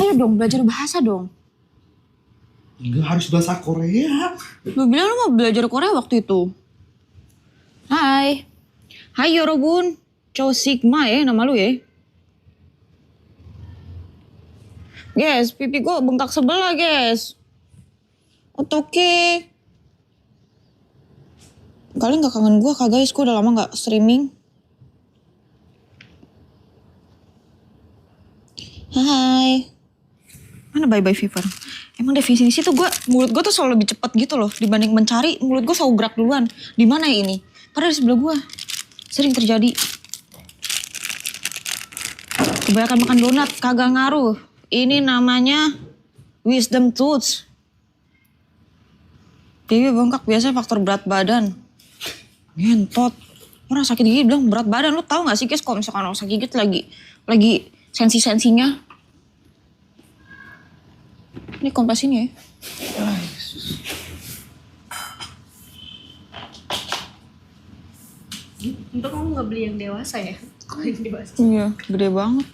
Ayo dong, belajar bahasa dong. Enggak harus bahasa Korea. Lu bilang lu mau belajar Korea waktu itu. Hai. Hai Yorobun. Chow Sigma ya nama lu ya. Guys, pipi gua bengkak sebelah guys. Oke. Kalian gak kangen gua kak guys, gua udah lama gak streaming. Hai. Mana bye-bye Fever? Emang definisi tuh mulut gue tuh selalu lebih cepat gitu loh. Dibanding mencari, mulut gue selalu gerak duluan. Di mana ya ini? Padahal di sebelah gue. Sering terjadi. Kebanyakan makan donat, kagak ngaruh. Ini namanya wisdom tooth. Pipi bengkak biasanya faktor berat badan. Ngentot. Orang sakit gigi bilang berat badan. Lu tahu gak sih guys kalau misalkan orang sakit gigi lagi sensi-sensinya. Ini kompres ini ya. Untuk kamu gak beli yang dewasa ya? Kalau yang dewasa. Iya, gede banget.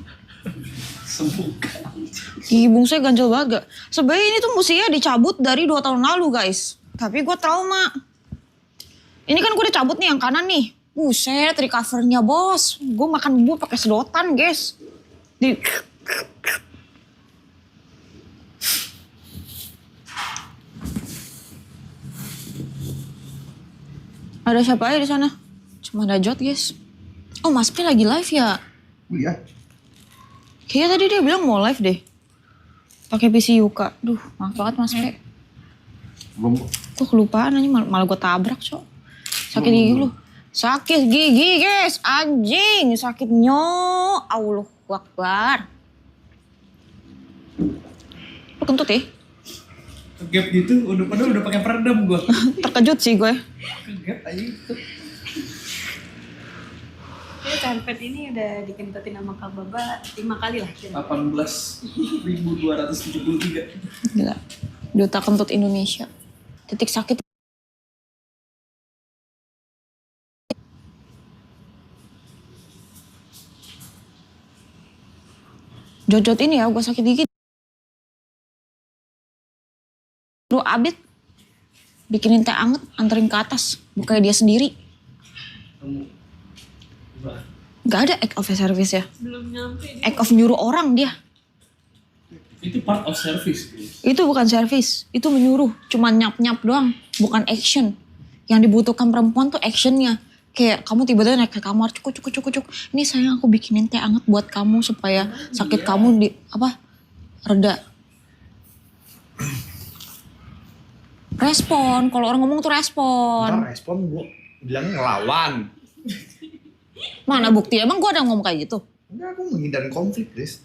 Semoga. Gigi bungsunya ganjel banget gak? Sebenarnya ini tuh mestinya dicabut dari 2 tahun lalu guys. Tapi gue trauma. Ini kan gue udah cabut nih yang kanan nih. Buset, recovernya bos. Gue makan bubur pakai sedotan guys. Ada siapa aja di sana? Cuma ada Jot guys. Oh Mas Pri lagi live ya? Iya. Kayaknya tadi dia bilang mau live deh. Pakai PC Yuka. Duh, maaf banget Mas Pri. Belum. Kok kelupaan aja malah gue tabrak, Cok. Sakit gigi lu. Sakit gigi, guys. Anjing, sakitnya. Allahu Akbar. Lu kentut ya? Kegap gitu, udah pakai peredam gua. Terkejut sih gue. Kegap aja gitu. Ya Canpet ini udah dikentutin sama Kak Baba 5 kali lah. 18.273. Gila. Duta kentut Indonesia. Titik sakit. Jojot ini ya, gue sakit gigi. Lu Abid bikinin teh anget, anterin ke atas. Bukannya dia sendiri. Gak ada act of service ya. Belum nyampe dia. Act of nyuruh orang dia. Itu part of service. Itu bukan service, itu menyuruh. Cuma nyap-nyap doang, bukan action. Yang dibutuhkan perempuan tuh actionnya. Kayak kamu tiba-tiba naik ke kamar, cuk. Ini sayang aku bikinin teh anget buat kamu supaya sakit kamu reda. Respon, kalau orang ngomong tuh respon. Ntar respon gua bilangnya ngelawan. Mana bukti? Emang gue ada ngomong kayak gitu? Enggak, aku menghindari konflik, Des.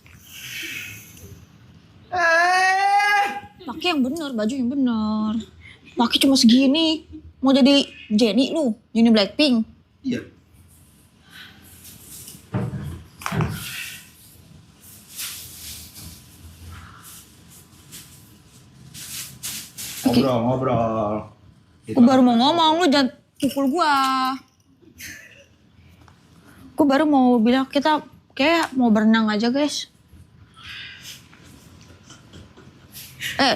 Pakai yang bener, baju yang bener. Pakai cuma segini. Mau jadi Jennie lu, Jennie Blackpink. Iya. Ngobrol. Gue baru mau ngomong, lu jangan pukul gua. Gue baru mau bilang kita kayak mau berenang aja guys.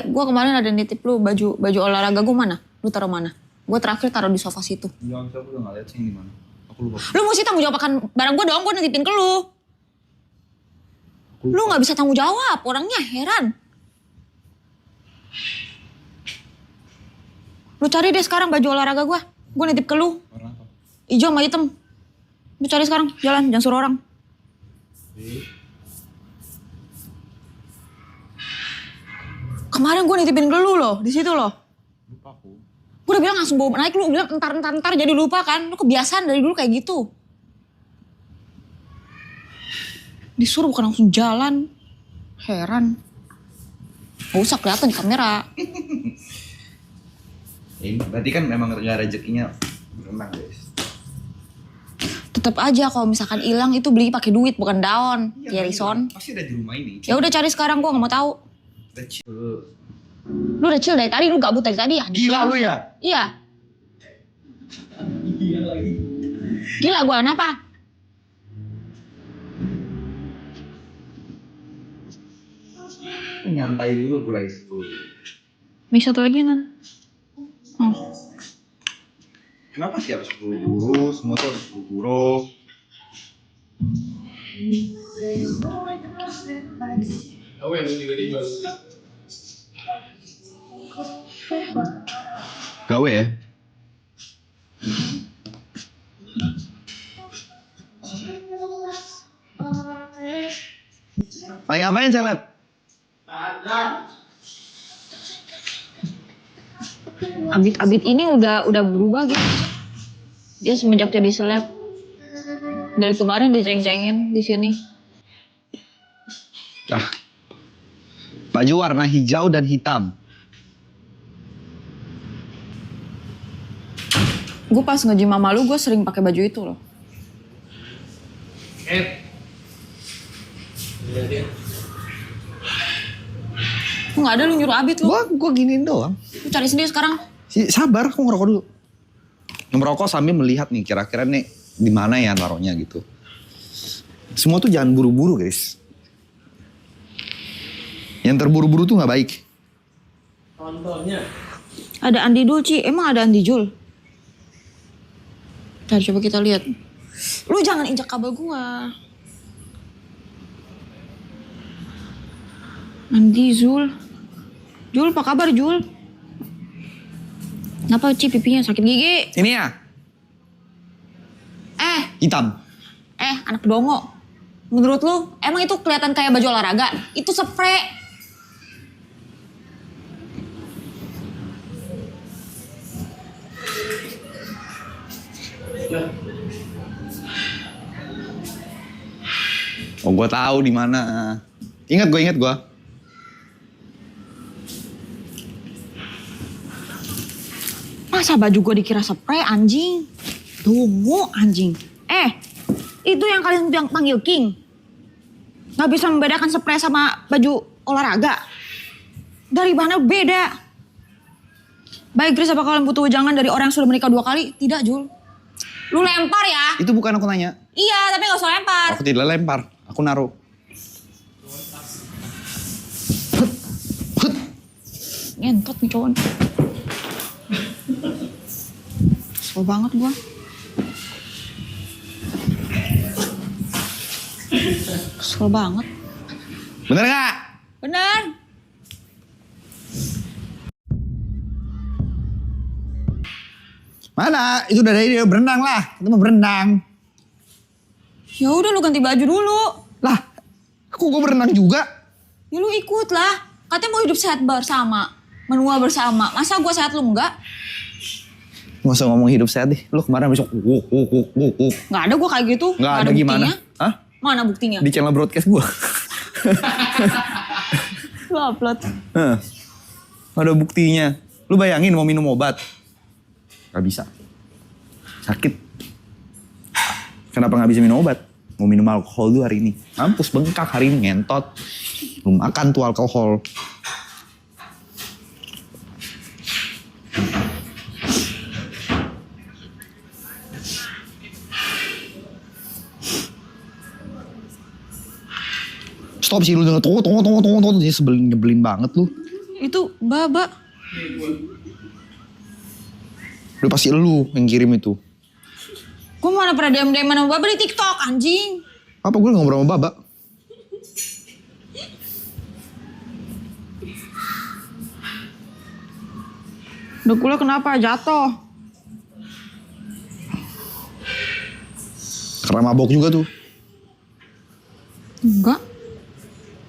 Gue kemarin ada nitip lu baju olahraga gue mana? Lu taruh mana? Gue terakhir taruh di sofa situ. Jangan, aku udah gak liat sih di mana. Aku lupa. Lu mesti tanggung jawab akan barang gue dong, gue nitipin ke lu. Lu gak bisa tanggung jawab, orangnya heran. Lu cari deh sekarang baju olahraga gue. Gue nitip ke lu. Warna apa? Ijo sama hitam. Lu cari sekarang, jalan, jangan suruh orang. Kemarin gue nitipin ke lu loh, di situ loh. Lupa aku. Gue udah bilang langsung bawa naik, lu bilang entar jadi lupa kan. Lu kebiasaan dari dulu kayak gitu. Disuruh bukan langsung jalan. Heran. Gak usah kelihatan di kamera. Ini berarti kan memang gak rezekinya berenang, guys. Tetep aja kalau misalkan hilang itu beli pakai duit bukan daun. Iya, Yerison. pasti ada di rumah ini. Ya udah cari sekarang, gue gak mau tahu. Kecil. Lu udah chill dari tadi, lu gabut dari tadi ya? Gila lu ya? Iya. Iya lagi. Gila gue, kenapa? Nyantai dulu guys. Mie satu lagi nan. Oh. Kenapa sih harus buru-buru? Semua tuh harus buru-buru. Gawe ya? Lagi ngapain Seleb? Abid ini udah berubah gitu. Dia semenjak jadi seleb. Dari kemarin diceng-cengin di sini. Ah, baju warna hijau dan hitam. Gue pas nge-gym sama lu, gue sering pakai baju itu loh. Nggak ada lu nyuruh Abid lu. Gua giniin doang. Lu cari sendiri sekarang. Sabar, aku ngerokok dulu. Ngerokok sambil melihat nih kira-kira nih di mana ya naruhnya gitu. Semua tuh jangan buru-buru guys. Yang terburu-buru tuh nggak baik. Contohnya. Ada Andi Dulci, emang ada Andi Jul? Ntar coba kita lihat. Lu jangan injak kabel gua. Andi Zul. Jul, apa kabar Jul? Kenapa Ci pipinya sakit gigi? Ini ya, hitam. Anak dongo. Menurut lu, emang itu kelihatan kayak baju olahraga? Itu spray. Oh, gua tahu di mana. Ingat gua. Masa baju gue dikira spray anjing? Dongo anjing. Itu yang kalian bilang panggil King. Gak bisa membedakan spray sama baju olahraga. Dari mana beda? Baik Chris, apa kalian butuh wejangan dari orang yang sudah menikah 2 kali? Tidak Jul. Lu lempar ya? Itu bukan aku nanya. Iya, tapi gak usah lempar. Aku tidak lempar. Aku naruh. Ngentot nih cowok. Kesel banget gua. Kesel banget. Bener nggak? Bener. Mana? Itu udah dari dia berenang lah. Itu mau berenang. Ya udah lu ganti baju dulu. Lah, aku gue berenang juga. Ya lu ikut lah. Katanya mau hidup sehat bersama. Menua bersama. Masa gua sehat lu enggak? Gak usah ngomong hidup sehat deh. Lu kemarin besok Nggak ada gua kayak gitu. Nggak ada gimana? buktinya. Hah? Mana buktinya? Di channel broadcast gue. Lu upload. Ada buktinya. Lu bayangin mau minum obat. Gak bisa. Sakit. Kenapa gak bisa minum obat? Mau minum alkohol dulu hari ini. Mampus bengkak hari ini ngentot. Belum makan tuh alkohol. Stop sih lu denger tunggu. Dia nyebelin banget lu. Itu Baba. Udah pasti lu yang kirim itu. Gua mana pernah DM sama Baba di TikTok anjing. Apa gue ngobrol sama Baba? Udah kuliah kenapa jatuh? Karena mabok juga tuh. Enggak.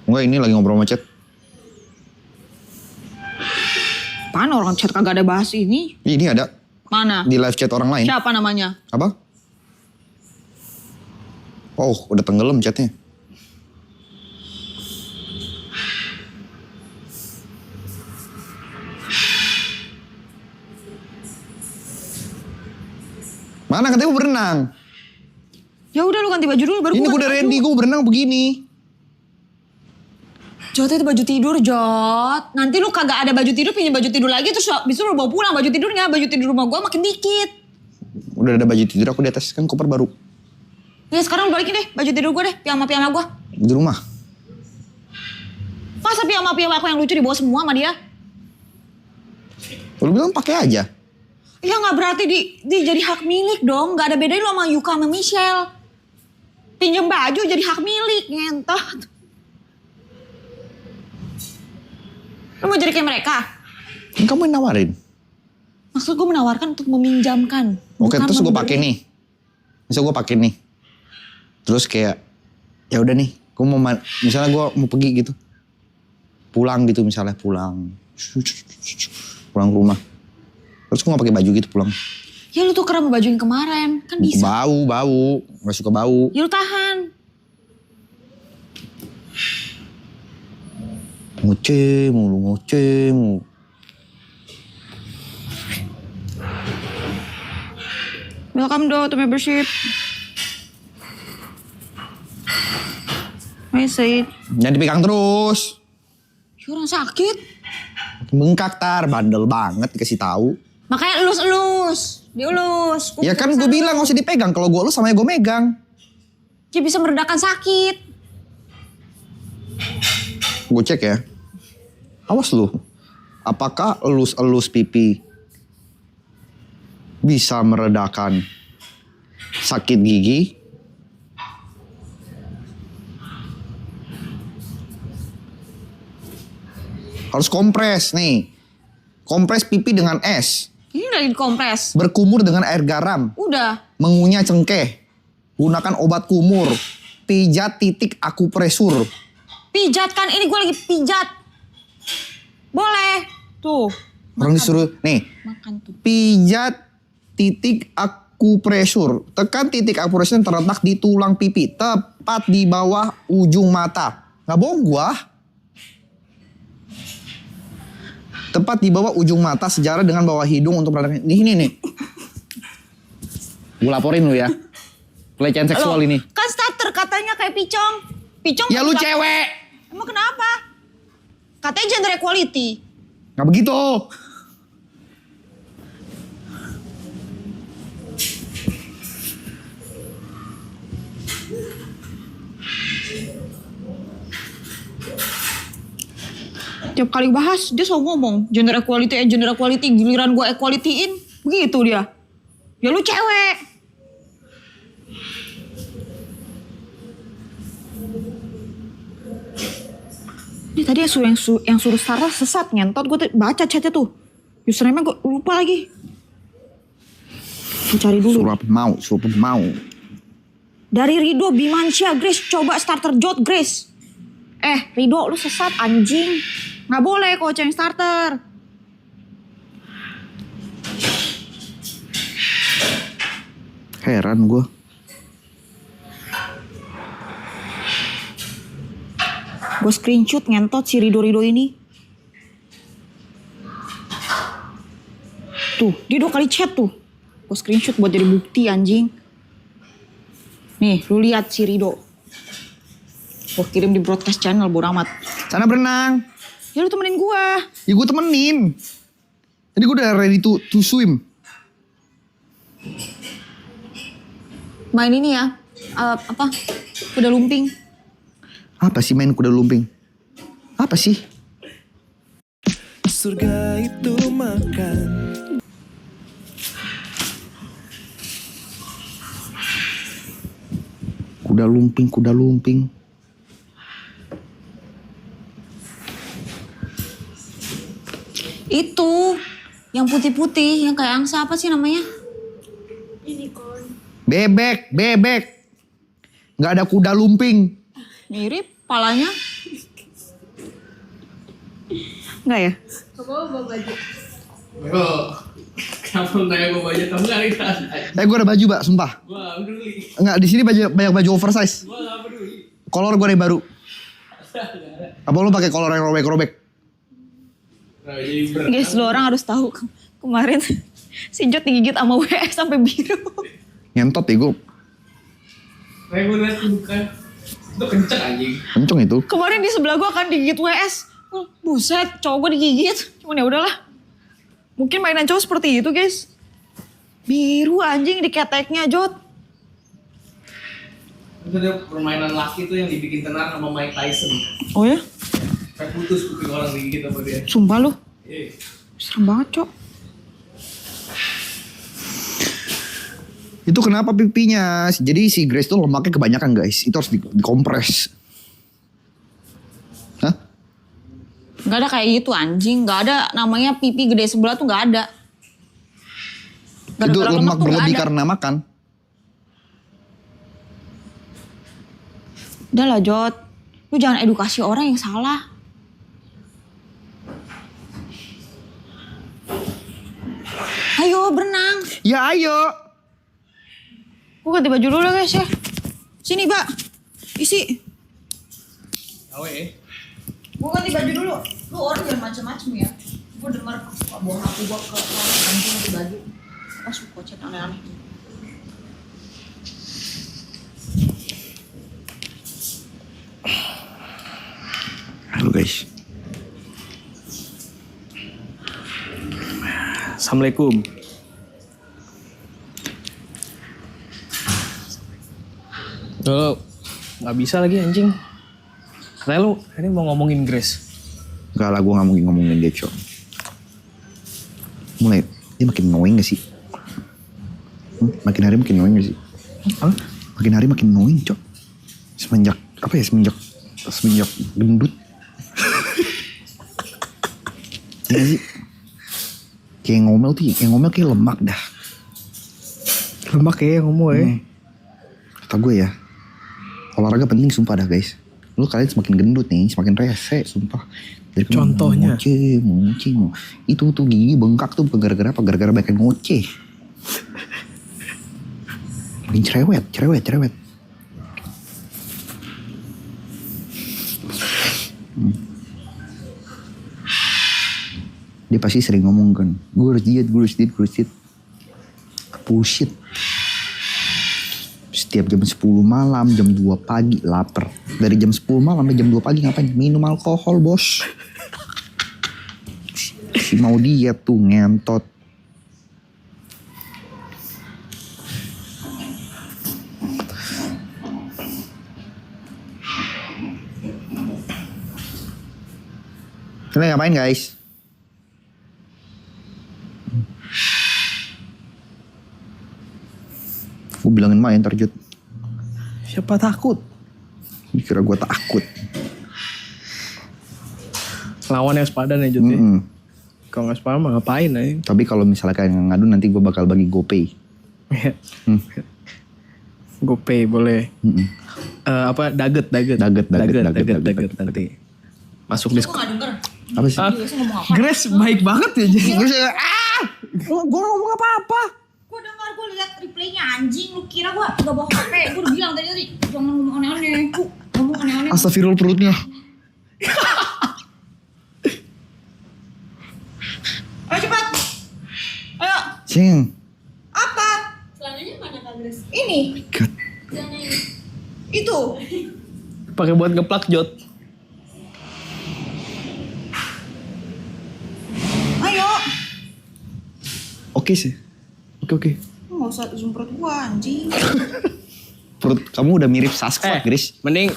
Enggak, ini lagi ngobrol sama chat. Apaan orang chat kagak ada bahas ini? Ini ada Mana? di live chat orang lain. Siapa namanya? Apa? Oh, udah tenggelam chatnya. Mana katanya gue berenang? Ya udah lu ganti baju dulu baru Ini gua gue udah ganti ready, baju. gue berenang begini. Jot itu baju tidur Jot. Nanti lu kagak ada baju tidur pinjam baju tidur lagi terus bisa lu bawa pulang baju tidurnya. Baju tidur rumah gua makin dikit. Udah ada baju tidur aku di atas kan koper baru. Ya sekarang balikin deh baju tidur gua deh piyama gua. Di rumah. Masa piyama-piyama aku yang lucu dibawa semua sama dia? Lu bilang pakai aja. Ya nggak berarti di jadi hak milik dong. Nggak ada bedanya lo sama Yuka sama Michelle. Pinjem baju jadi hak milik, ngentot. Lo mau jadi kayak mereka? Kan kamu yang nawarin. Maksud gue menawarkan untuk meminjamkan. Oke, bukan terus gue membeli. pakai nih. Misal gue pakai nih. Terus kayak ya udah nih, gue mau misalnya gue mau pergi gitu. Pulang gitu misalnya, pulang ke rumah. Terus gue gak pakai baju gitu pulang. Ya lu tuker sama baju yang kemarin, kan bisa. Bau, gak suka bau. Ya lu tahan. Ngoceh mulu. Welcome to membership. Hai Said. Jangan dipegang terus. Ya orang sakit. Bengkak tar, bandel banget dikasih tahu. Makanya elus. Dielus. Ya kan gue bilang gak usah dipegang. Kalau gue elus sama gue megang. Ya bisa meredakan sakit. Gue cek ya. Awas lu. Apakah elus-elus pipi bisa meredakan sakit gigi? Harus kompres nih. Kompres pipi dengan es. Ini udah dikompres. Berkumur dengan air garam. Udah. Mengunyah cengkeh. Gunakan obat kumur. Pijat titik akupresur. Pijat kan, ini gue lagi pijat. Boleh. Tuh. Orang disuruh, nih. Makan tuh. Pijat titik akupresur. Tekan titik akupresur yang terletak di tulang pipi. Tepat di bawah ujung mata. Nggak bohong gua. Tepat di bawah ujung mata sejajar dengan bawah hidung untuk meredakan. Nih. Gue laporin lu ya. Pelecehan seksual Loh, ini. Kan starter katanya kayak Picong. Picong Ya kan lu nggak- cewek. Emang kenapa? Katanya gender equality. Nggak begitu. Tiap kali bahas dia selalu ngomong gender equality, giliran gue equalityin. Begitu dia. Ya lu cewek. Ini tadi yang suruh starter sesat ngentot. Gue baca chatnya tuh. Username-nya gue lupa lagi. Gue cari dulu. Suruh apa mau. Dari Rido Bimansyah, Grace. Coba starter Jot, Grace. Rido lu sesat anjing. Nggak boleh coach yang starter. Heran gue. Gue screenshot ngentot si Rido ini. Tuh, dia 2 kali chat tuh. Gue screenshot buat jadi bukti anjing. Nih, lu lihat si Rido. Gue kirim di broadcast channel, bodo amat. Sana berenang. Ya lu temenin gue. Ya gue temenin. Jadi gue udah ready to swim. Main ini ya, kuda lumping. Apa sih main kuda lumping? Apa sih? Surga itu makan. Kuda lumping. Itu, yang putih-putih, yang kayak angsa apa sih namanya? Unicorn. Bebek. Nggak ada kuda lumping. Mirip, palanya. Enggak ya? Kamu bawa baju. Bro, kenapa lu nanya gue baju kamu gak realitas? Gue ada baju, Mbak, sumpah. Gue gak peduli. Enggak, di sini banyak baju oversize. Gue gak peduli. Kolor gue ada yang baru. Apa lu pakai kolor yang robek-robek? Nah, jadi berat. Guys, lo orang harus tahu kemarin si Jot digigit sama WS sampai biru. Ngentot ya gue. Kayak gue liat bukan. Itu kenceng anjing. Kenceng itu. Kemarin di sebelah gua kan digigit WS. Buset, cowok gue digigit. Cuman ya udahlah. Mungkin mainan cowok seperti itu, guys. Biru anjing di keteknya, Jot. Itu ada permainan laki tuh yang dibikin tenar sama Mike Tyson. Oh ya? Sampai putus kuping orang digigit sama dia. Sumpah lu, Iya. serem banget cok. Itu kenapa pipinya? Jadi si Grace tuh lemaknya kebanyakan guys. Itu harus dikompres. Hah? Gak ada kayak gitu anjing, gak ada namanya pipi gede sebelah tuh gak ada. Itu Gara-gara lemak tuh nggak berlebih ada. karena makan. Udah lah Jot, lu jangan edukasi orang yang salah. Ayo berenang. Ya ayo. Gue ganti baju dulu guys ya. Sini Mbak, isi. Awe ya. Gue ganti baju dulu. Lu orang jangan macem-macem ya. Gue denger bawa aku gue ke anjing ganti baju. Apa suka chat aneh-aneh. Halo guys. Assalamualaikum. Lo nggak bisa lagi anjing. Katanya lu ini mau ngomongin Grace. Enggak lah, gue gak mungkin ngomongin dia, Cok. Mulai, dia makin annoying gak sih? Makin hari makin annoying gak sih? Apa? Makin hari makin annoying, Cok. Semenjak gendut. Iya sih? Kayak ngomel kayak lemak dah. Lemak ya ngomong ya. Kata gue ya, olahraga penting sumpah dah guys. Lu kalian semakin gendut nih, semakin rese sumpah. Dari Contohnya? ngoceh. Itu tuh gigi bengkak tuh bukan gara-gara apa? Gara-gara banyak yang ngoceh. Makin cerewet. Dia pasti sering ngomong kan, gue harus diet. Bullshit. Setiap jam 10 malam, jam 2 pagi, lapar. Dari jam 10 malam sampai jam 2 pagi ngapain? Minum alkohol, bos. Si mau diet tuh, ngentot. Kalian ngapain guys? Gue bilangin main terjut. Siapa takut? Dikira gue takut. Lawan yang sepadan ya Jut ya. Mm-mm. Kalau nggak sepadan mah ngapain aja. Tapi kalau misalnya kalian ngadu nanti gue bakal bagi GoPay. GoPay boleh. Mm-mm. Apa daget Daget nanti. Masuk di Gue gak denger. Apa sih? Dia biasa ngomong apa? Grace baik banget ya jadi. Gue ngomong apa-apa. Gue denger, gue liat replaynya anjing. Lu kira gue gak bawa HP? Gue udah bilang tadi jangan ngomong aneh-aneh. Ngomong aneh-aneh. Astagfirullah perutnya. Ayo cepat. Ayo. Cing. Apa? Selanjutnya mana Kak Grace? Ini. God. Itu. Pakai buat ngeplak Jot. Ayo. Oke sih. Oke. Lu gak usah zoom perut gue anjing. Perut kamu udah mirip Sasquatch, Gris. Mending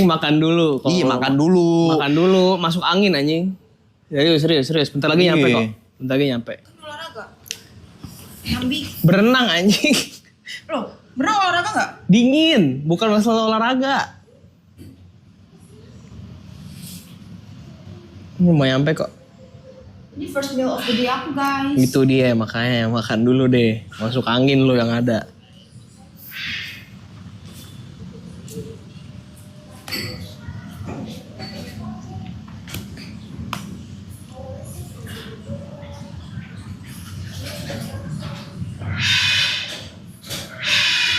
makan dulu. Kalau Iya, makan dulu. Makan dulu, masuk angin anjing. Serius. Bentar lagi nyampe Iya. kok. Bentar lagi nyampe. Olahraga. Nyambi. Berenang anjing. Loh, berenang olahraga gak? Dingin, bukan masalah olahraga. Ini mau nyampe kok. Ini first meal of the day aku guys. Itu dia makanya makan dulu deh. Masuk angin lo yang ada.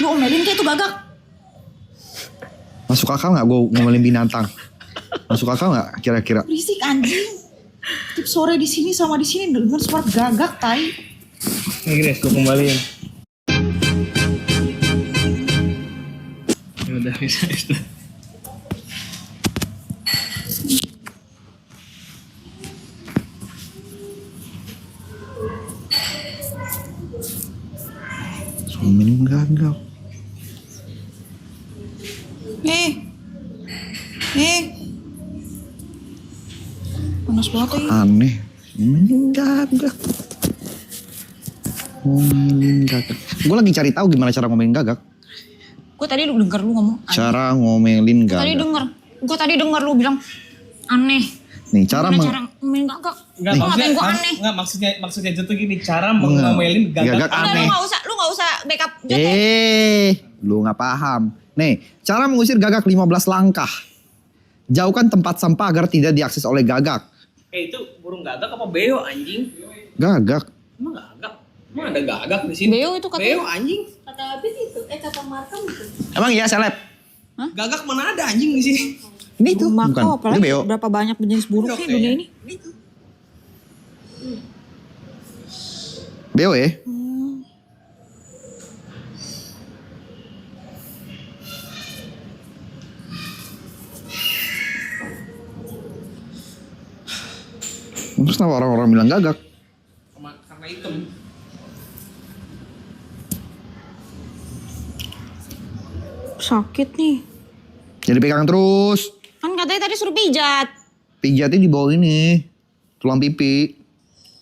Lu omelin kayak itu gagak. Masuk akal gak gue ngomelin binatang? Masuk akal gak kira-kira? Berisik anjing. Tiap sore di sini sama di sini dengan suara gagak tai. Ini Grace, gue kembaliin. Ya udah bisa. Suaminya gagal. Nih. Panas banget ya. Aneh. Ngomelin gagak. Ngomelin gagak. Gue lagi cari tahu gimana cara ngomelin gagak. Gue tadi lu denger lu ngomong aneh. Cara ngomelin Tadi gagak. denger. Gue tadi denger lu bilang aneh. Nih cara Gimana cara ngomongin gagak? Enggak, Lu ngatain gue aneh. enggak maksudnya itu tuh gini, cara mengomelin Gagak gagak Udah, aneh. lu gak usah backup joke. Lu gak paham. Nih, cara mengusir gagak 15 langkah. Jauhkan tempat sampah agar tidak diakses oleh gagak. itu burung gagak apa beo anjing? Gagak. Emang gagak? Emang ada gagak di sini? Beo itu katanya. Beo anjing. Kata Abid itu, kata Markam itu. Emang iya seleb? Gagak mana ada anjing di sini? Ini tuh, bukan. Makau, Itu apalagi beo. berapa banyak jenis burung sih di dunia ini. Beo ya? Terus kenapa orang-orang bilang gagak? Karena hitam. Sakit nih. Jadi pegang terus. Kan katanya tadi suruh pijat. Pijatnya di bawah ini. Tulang pipi.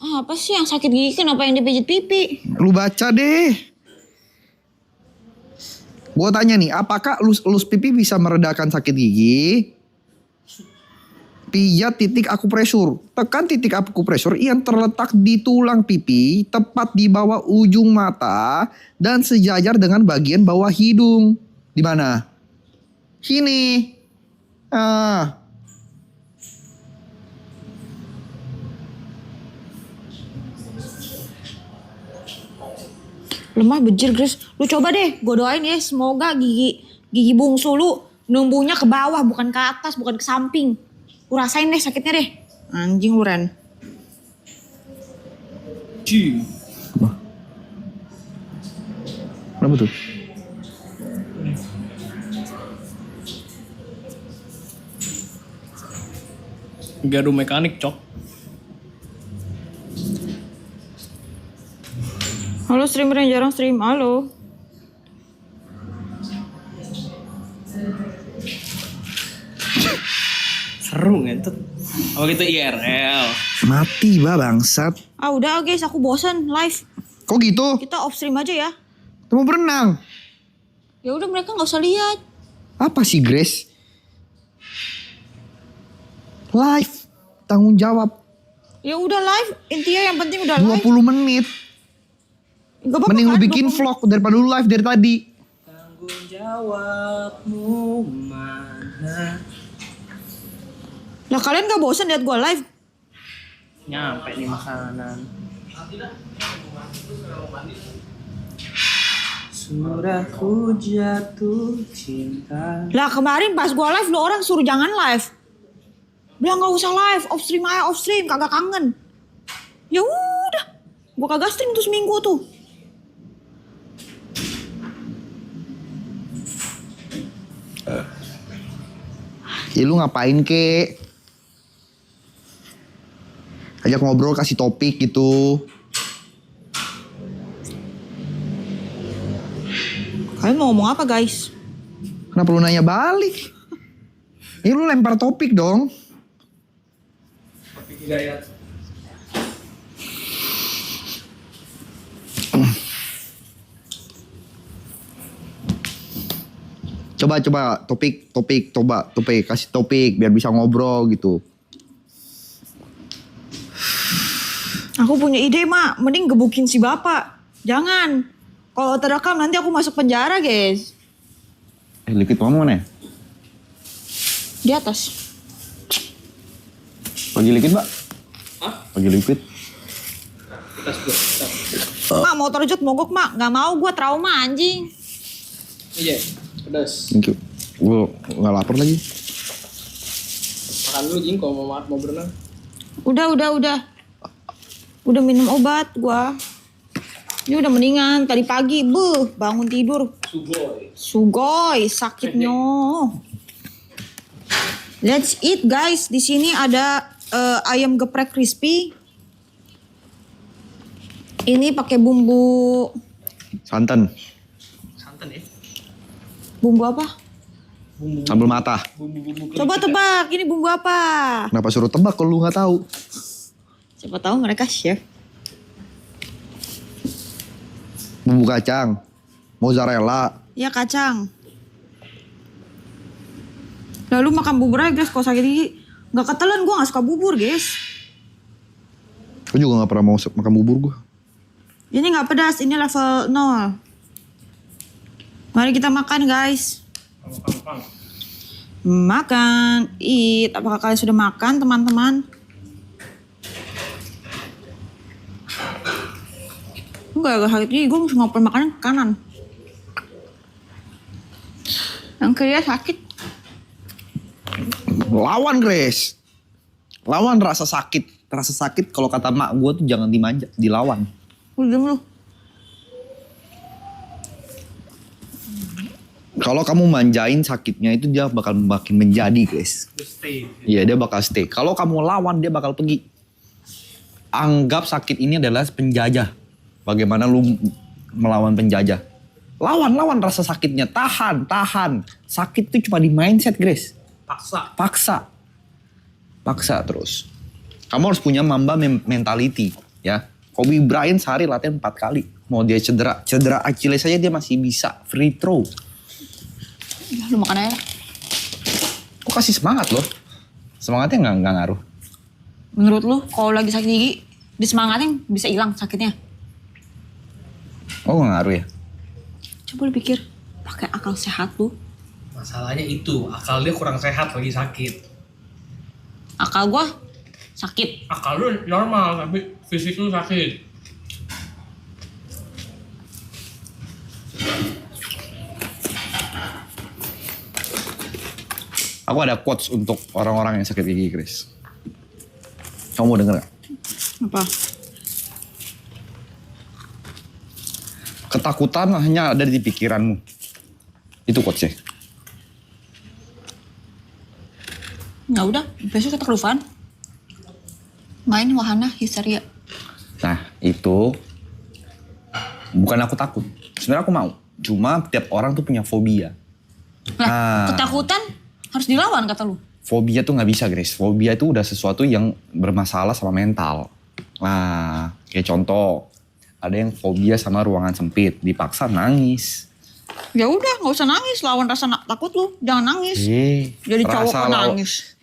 Ah, apa sih yang sakit gigi kenapa yang dipijit pipi? Lu baca deh. Gua tanya nih, apakah elus pipi bisa meredakan sakit gigi? Pijat titik akupresur. Tekan titik akupresur yang terletak di tulang pipi, tepat di bawah ujung mata dan sejajar dengan bagian bawah hidung. Di mana? Sini. Ah. Lemah bejir, Grace. Lu coba deh, gue doain ya, semoga gigi bungsu lu numbuhnya ke bawah, bukan ke atas, bukan ke samping. Lu rasain deh sakitnya deh. Anjing lu, Ren. Ci. Kenapa tuh? Gaduh mekanik, Cok. Halo streamer yang jarang stream, halo. Seru ngentut. Apa gitu IRL? Mati bangsat. Ah udah guys, aku bosan live. Kok gitu? Kita off stream aja ya. Kita mau berenang. Ya udah mereka nggak usah lihat. Apa sih Grace? Live. Tanggung jawab. Ya udah live, intinya yang penting udah live. 20 menit. Gak apa-apa Mending lu kan, bikin 20. vlog daripada lu live dari tadi. Tanggung jawabmu mana? Lah kalian gak bosan lihat gue live? Nyampe nih makanan. Sudah ku jatuh cinta. Lah kemarin pas gue live, lo orang suruh jangan live. Bilang gak usah live, off stream aja, off stream, kagak kangen. Ya udah, gue kagak stream tuh seminggu tuh. Ya lu ngapain kek? Ajak ngobrol, kasih topik gitu. Kalian mau ngomong apa guys? Kenapa lu nanya balik? Ya lu lempar topik dong. Topik hidayat. Coba topik, kasih topik biar bisa ngobrol gitu. Aku punya ide mak, mending gebukin si bapak. Jangan. Kalau terekam nanti aku masuk penjara guys. Liquid kamu mana ya? Di atas. Lagi liquid, Mbak? Hah? Lagi liquid. Kita sebut. Mak mau terjut mogok mak, gak mau gue trauma anjing. Iya, pedas. Thank you. Gue gak lapar lagi. Makan dulu Jing kalau mau berenang. Udah. Udah minum obat gua. Ini udah mendingan. Tadi pagi, bangun tidur. Sugoi, sakitnya. Let's eat guys. Di sini ada ayam geprek crispy. Ini pakai bumbu Santan. Santan ya. bumbu apa? Sambal mata. Coba tebak, ini bumbu apa? Kenapa suruh tebak kalau lu nggak tahu? Siapa tahu mereka chef. Bumbu kacang, mozzarella. Ya kacang. Lalu makan bubur aja guys, kalau sakit gigi. Gak ketelan, gue gak suka bubur guys. Gue juga nggak pernah mau makan bubur gue. Ini gak pedas, ini level 0. Mari kita makan guys. Makan, eat. Apakah kalian sudah makan teman-teman? Enggak sakit gigi, gue mesti ngoper makanan ke kanan. Yang kiri sakit. Lawan Grace. Lawan rasa sakit. Rasa sakit kalau kata mak gue tuh jangan dimanja, dilawan. Udah lu. Kalau kamu manjain sakitnya itu dia bakal makin menjadi Grace. Iya dia bakal stay. Kalau kamu lawan dia bakal pergi. Anggap sakit ini adalah penjajah. Bagaimana lu melawan penjajah? Lawan rasa sakitnya. Tahan. Sakit itu cuma di mindset Grace. Paksa terus. Kamu harus punya Mamba mentality ya. Kobe Bryant sehari latihan 4 kali. Mau dia cedera Achilles saja dia masih bisa free throw. Ya, lu makan aja. Kok kasih semangat loh? Semangatnya nggak ngaruh. Menurut lu kalau lagi sakit gigi, disemangatin bisa hilang sakitnya? Oh nggak ngaruh ya? Coba lu pikir, pakai akal sehat lu. Masalahnya itu, akal dia kurang sehat lagi sakit. Akal gua sakit. Akal lu normal, tapi fisik lu sakit. Aku ada quotes untuk orang-orang yang sakit gigi, Chris. Kamu mau denger gak? Apa? Ketakutan hanya ada di pikiranmu. Itu quotesnya. Ya udah, besok kita ke Dufan. Main wahana histeria. Nah, itu bukan aku takut. Sebenarnya aku mau. Cuma tiap orang tuh punya fobia. Nah, ketakutan harus dilawan kata lu. Fobia tuh nggak bisa, Grace. Fobia itu udah sesuatu yang bermasalah sama mental. Nah, kayak contoh, ada yang fobia sama ruangan sempit, dipaksa nangis. Ya udah, nggak usah nangis, lawan rasa takut lu, jangan nangis. Jadi cowok kok nangis.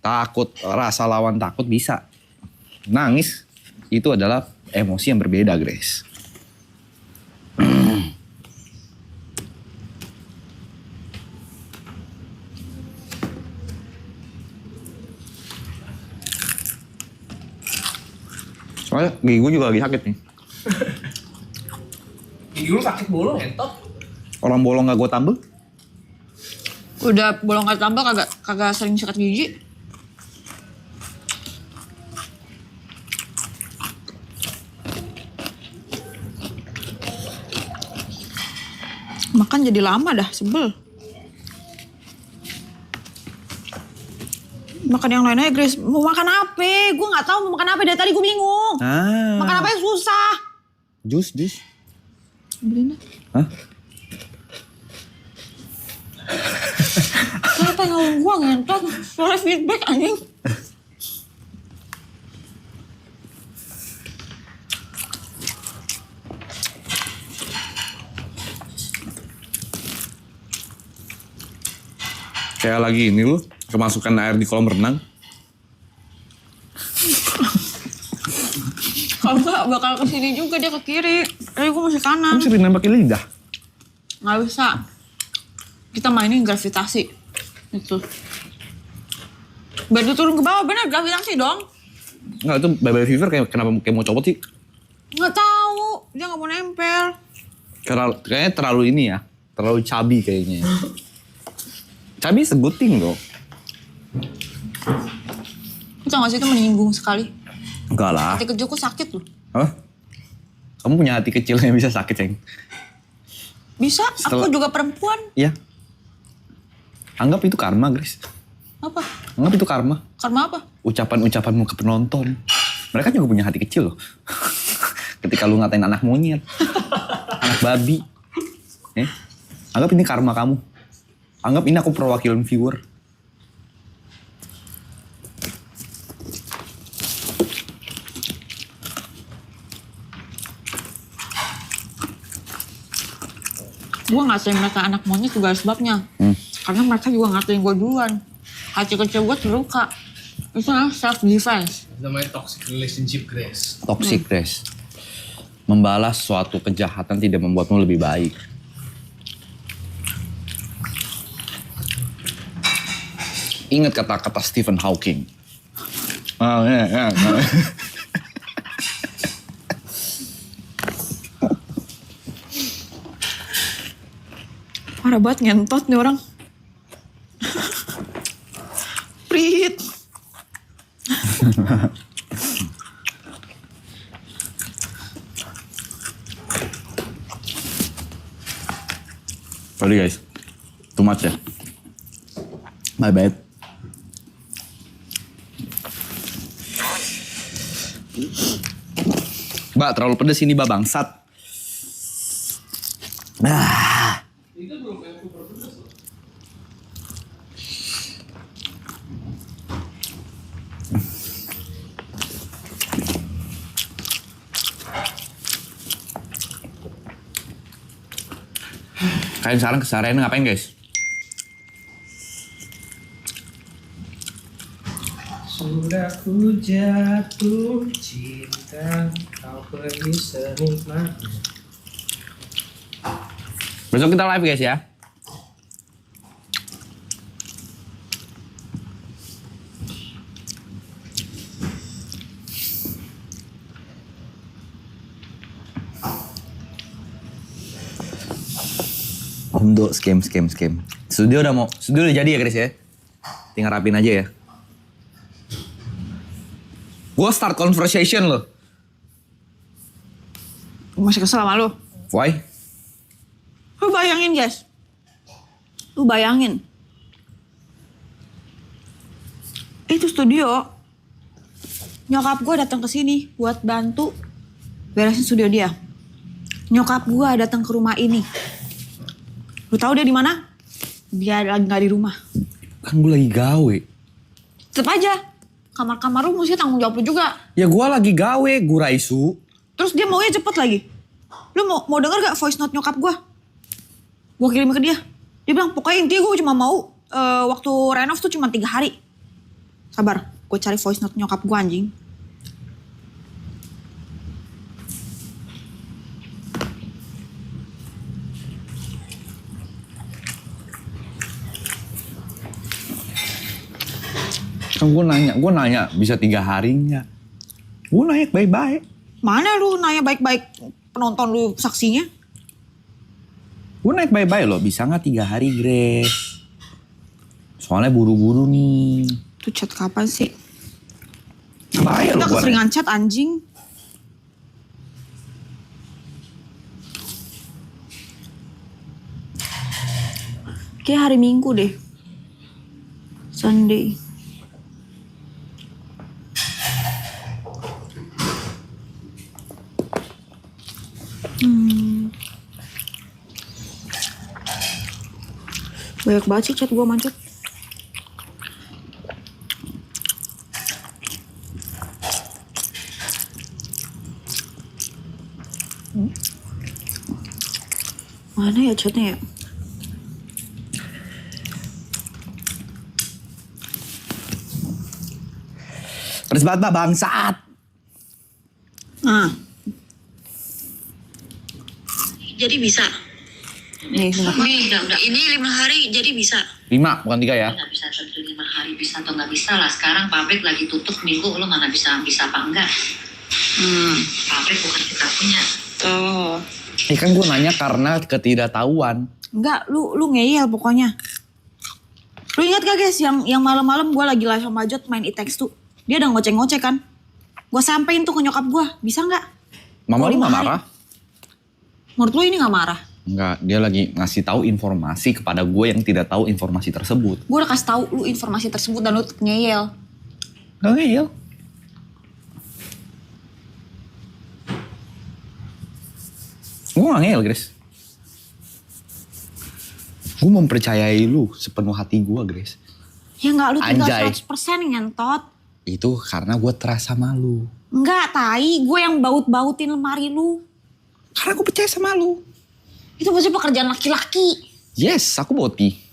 Rasa lawan takut bisa. Nangis itu adalah emosi yang berbeda, Grace. Soalnya gigi gue juga lagi sakit nih. Gigi lu sakit mulu, entot. Orang bolong gak gue tambel. Udah bolong gak tambah kagak sering sikat gigi. Makan jadi lama dah, sebel. Makan yang lain aja, Grace. Mau makan apa? Gue gak tahu mau makan apa. Dari tadi gue bingung. Makan apa yang susah. Jus. Beliin dah. Hah? Kenapa ngomong gue ngentot? Soalnya feedback anjing. Kayak lagi ini lu, kemasukan air di kolam renang. Kalau enggak bakal kesini juga, dia ke kiri. Tapi gue masih kanan. Kamu sering nembakin lidah. Nggak bisa. Kita mainin gravitasi. Itu. Biar dia turun ke bawah, bener gravitasi dong. Enggak, itu bye-bye fever kenapa kayak mau copot sih? Nggak tahu, dia nggak mau nempel. Kayaknya terlalu ini ya, terlalu chubby kayaknya. Chubby is a good thing loh. Lu tau gak sih itu menyinggung sekali. Enggak lah. Hati kecilku sakit loh. Hah? Kamu punya hati kecil yang bisa sakit, Ceng? Bisa, aku juga perempuan. Iya. Anggap itu karma, Grace. Apa? Anggap itu karma. Karma apa? Ucapan-ucapanmu ke penonton. Mereka juga punya hati kecil loh. Ketika lu ngatain anak monyet, anak babi. Anggap ini karma kamu. Anggap ini aku perwakilan viewer. Gue ngatain mereka anak monyet juga ada sebabnya. Karena mereka juga ngatain gue duluan. Hati kecil gue terluka. Itu adalah self-defense. Namanya toxic relationship, Grace. Toxic, Grace. Membalas suatu kejahatan tidak membuatmu lebih baik. Ingat kata-kata Stephen Hawking. Ya. Parah banget ngentot nih orang. Prit. Sorry guys, too much ya. My bad. Mbak, terlalu pedes ini, Mbak, bangsat. Kalian sekarang keseharian ngapain, guys? Sudah ku jatuh cinta, kau pergi senikmatnya. Besok kita live, guys, ya. Untuk scam. Studio udah jadi ya, Chris ya? Tinggal rapin aja ya. Gue start conversation loh. Masih kesel sama lu. Why? Lu bayangin guys. Lu bayangin. Itu studio. Nyokap gue datang ke sini buat bantu beresin studio dia. Nyokap gue datang ke rumah ini. Lu tahu dia di mana? Dia lagi nggak di rumah. Kan gue lagi gawe. Tetep aja. Kamar-kamar lu mesti tanggung jawab lu juga. Ya gue lagi gawe, Guraisu. Terus dia maunya cepet lagi. Lu mau denger gak voice note nyokap gue? Gue kirim ke dia. Dia bilang pokoknya intinya gue cuma mau waktu renov tuh cuma 3 hari. Sabar, gue cari voice note nyokap gue anjing. Kan gue nanya bisa 3 hari nggak? Gue nanya baik-baik. Mana lu nanya baik-baik penonton lu saksinya? Gue naik baik-baik loh, bisa nggak 3 hari, Grace? Soalnya buru-buru nih. Tuh chat kapan sih? Bahaya Kita loh. keseringan chat anjing. Kayak hari Minggu deh. Sunday. Banyak banget sih chat gue macet. Mana ya chatnya ya? Pedes banget, Mbak, bangsat. Nah, Jadi bisa. nih bentar. Udah. Ini 5 hari jadi bisa. 5, bukan 3 ya? Nggak bisa tentu 5 hari bisa atau nggak bisa lah. Sekarang pabrik lagi tutup minggu, lo mana bisa apa enggak? Pabrik bukan kita punya. Tuh. Kan gue nanya karena ketidaktahuan. Enggak, lu ngeyel pokoknya. Lu ingat gak guys yang malam-malam gue lagi live sama Jot main It Takes Two. Dia udah ngoceh-ngoceh kan. Gue sampein tuh ke nyokap gue, bisa nggak? Mama lu 5 gak hari. marah? Menurut lu ini gak marah? Enggak, dia lagi ngasih tahu informasi kepada gue yang tidak tahu informasi tersebut. Gue udah kasih tahu lu informasi tersebut dan lu tetep ngeyel. Gak ngeyel. Gue gak ngeyel, Grace. Gue mempercayai lu sepenuh hati gue, Grace. Ya nggak, lu tinggal Anjay. 100% ngentot. Itu karena gue trust sama lu. Enggak, tai. Gue yang baut-bautin lemari lu. Karena gue percaya sama lu. Itu pasti pekerjaan laki-laki. Yes, aku boti.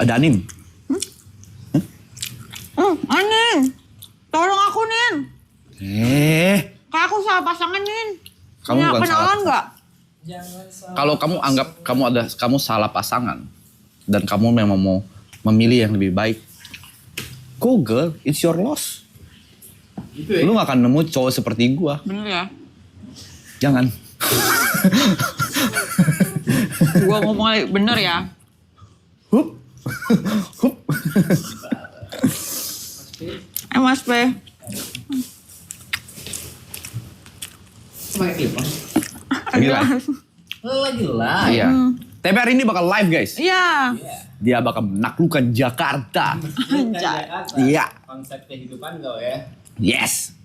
Ada Anin. Anin. Tolong aku, Nin. Kayak aku salah pasangan, Nin. Kamu Punya bukan kenalan salah. nggak? Kalau kamu anggap kamu salah pasangan dan kamu memang mau memilih yang lebih baik, go girl, it's your loss. Lu gak akan nemu cowok seperti gua. Bener ya? Jangan. Gue ngomong bener ya? Hup. Hup. Mas P. Lagi live. Lagi lah. Iya. Tapi hari ini bakal live guys. Iya. Dia bakal menaklukkan Jakarta. Anjay. Iya. Konsep kehidupan kau ya. Yes.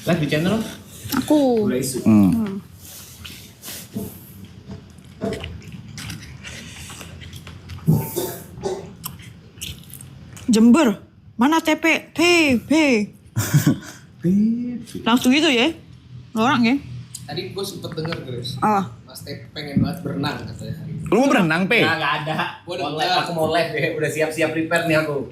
Live di channel. Aku. Udah isu. Jember. Mana TP? TP. Langsung gitu ya? Orang ya? Tadi gue sempet denger Grace. Ah. Mas Tep pengen banget berenang katanya hari ini. Lu mau berenang, Pe? Nggak ada. Gua Mau udah- live, aku mau live ya. Udah siap-siap prepare nih aku.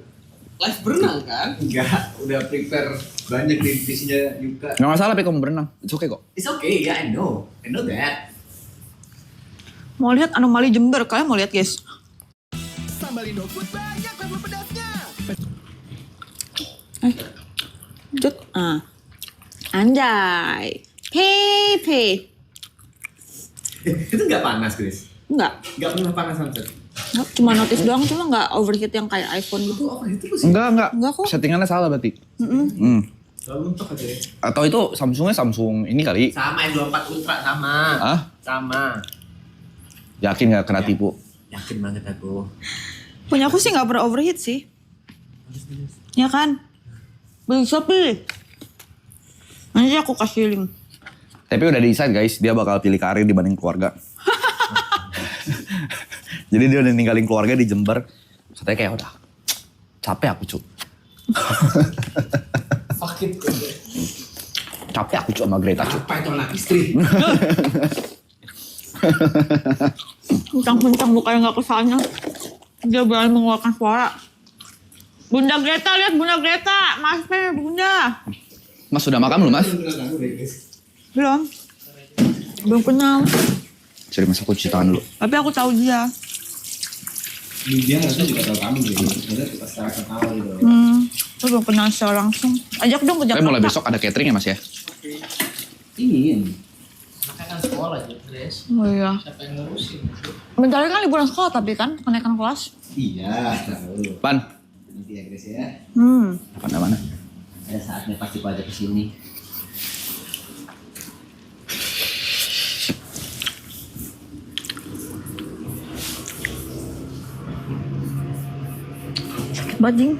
Live berenang kan? Enggak, udah prepare banyak divisinya Yuka. Gak masalah, Pe, kamu berenang. It's okay kok. It's okay, yeah, I know that. Mau lihat anomali Jember? Kalian mau lihat guys? Cut. Ah. Anjay. Pepe. Itu nggak panas, Chris? Enggak. Nggak pernah panas sunset. Cuma notice doang, cuma nggak overheat yang kayak iPhone gitu. Oh, itu sih. Enggak. Enggak kok. Settingannya salah berarti. Selalu untuk aja ya. Atau itu Samsungnya Samsung ini kali. Sama S24 Ultra sama. Hah? Sama. Yakin gak kena tipu? Yakin banget aku. Punya aku sih nggak pernah overheat sih. Ya kan? Beli Shopee. Nanti aku kasih link. Tapi udah decide guys, dia bakal pilih karir dibanding keluarga. Jadi dia udah ninggalin keluarga di Jember. Katanya kayak udah capek aku cu. Fuck it. Capek aku cu sama Greta cu. Apa itu anak istri? Kencang-kencang mukanya nggak kesana. Dia berani mengeluarkan suara. Bunda Greta, lihat Bunda Greta. Mas P, Bunda. Mas sudah makan belum mas? Belum. Belum kenal. Cari mas aku cuci tangan dulu. Tapi aku tahu dia. Dia harusnya juga tahu kamu gitu. Maksudnya kita secara kenal gitu. Aku belum kenal secara langsung. Ajak dong ke Tapi Jakarta. mulai besok ada catering ya mas ya? Ingin. Makanya kan sekolah aja Grace. Oh iya. Siapa yang ngurusin? Bentar lagi kan liburan sekolah tapi kan kenaikan kelas. Iya, tahu. Pan? Nanti ya, Grace ya. Mana? Ada saatnya pasti kau ajak ke sini. Bajing.